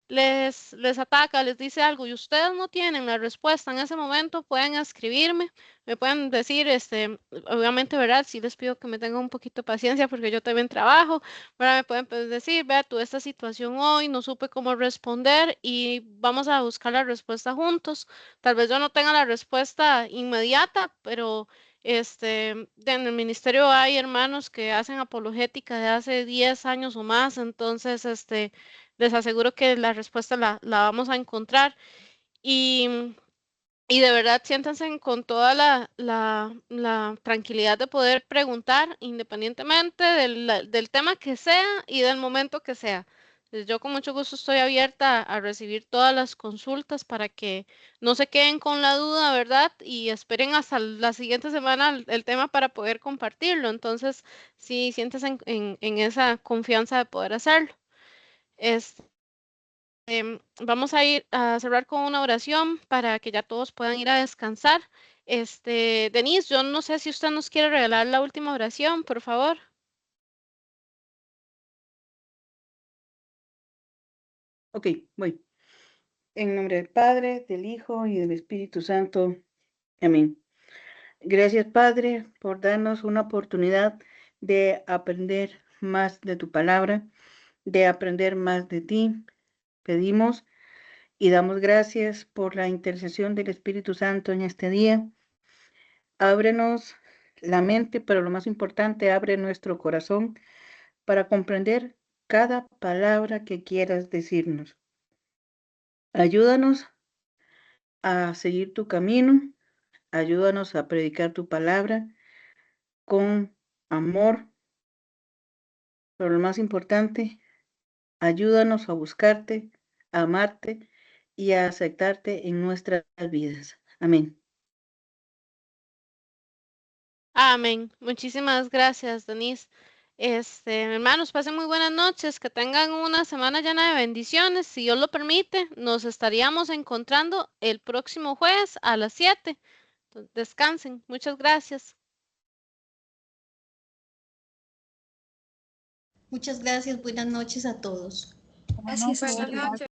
B: les ataca, les dice algo y ustedes no tienen la respuesta en ese momento, pueden escribirme, me pueden decir, obviamente, ¿verdad? Sí les pido que me tengan un poquito de paciencia porque yo también trabajo, ¿verdad? Me pueden decir, vea, tuve esta situación hoy, no supe cómo responder y vamos a buscar la respuesta juntos. Tal vez yo no tenga la respuesta inmediata, pero en el ministerio hay hermanos que hacen apologética de hace 10 años o más, entonces, les aseguro que la respuesta la vamos a encontrar y, y de verdad siéntanse con toda la tranquilidad de poder preguntar independientemente del tema que sea y del momento que sea. Yo con mucho gusto estoy abierta a recibir todas las consultas para que no se queden con la duda, ¿verdad? Y esperen hasta la siguiente semana el tema para poder compartirlo. Entonces, sí, siéntense en esa confianza de poder hacerlo. Vamos a ir a cerrar con una oración para que ya todos puedan ir a descansar. Denise, yo no sé si usted nos quiere regalar la última oración, por favor.
A: Ok, voy. En nombre del Padre, del Hijo y del Espíritu Santo. Amén. Gracias, Padre, por darnos una oportunidad de aprender más de tu palabra, de aprender más de ti. Pedimos y damos gracias por la intercesión del Espíritu Santo en este día. Ábrenos la mente, pero lo más importante, abre nuestro corazón para comprender cada palabra que quieras decirnos. Ayúdanos a seguir tu camino, ayúdanos a predicar tu palabra con amor, pero lo más importante, ayúdanos a buscarte, a amarte y a aceptarte en nuestras vidas. Amén.
B: Amén. Muchísimas gracias, Denise. Hermanos, pasen muy buenas noches, que tengan una semana llena de bendiciones. Si Dios lo permite, nos estaríamos encontrando el próximo jueves a las 7. Descansen. Muchas gracias.
C: Muchas gracias, buenas noches a todos.
J: Gracias.
F: Buenas noches.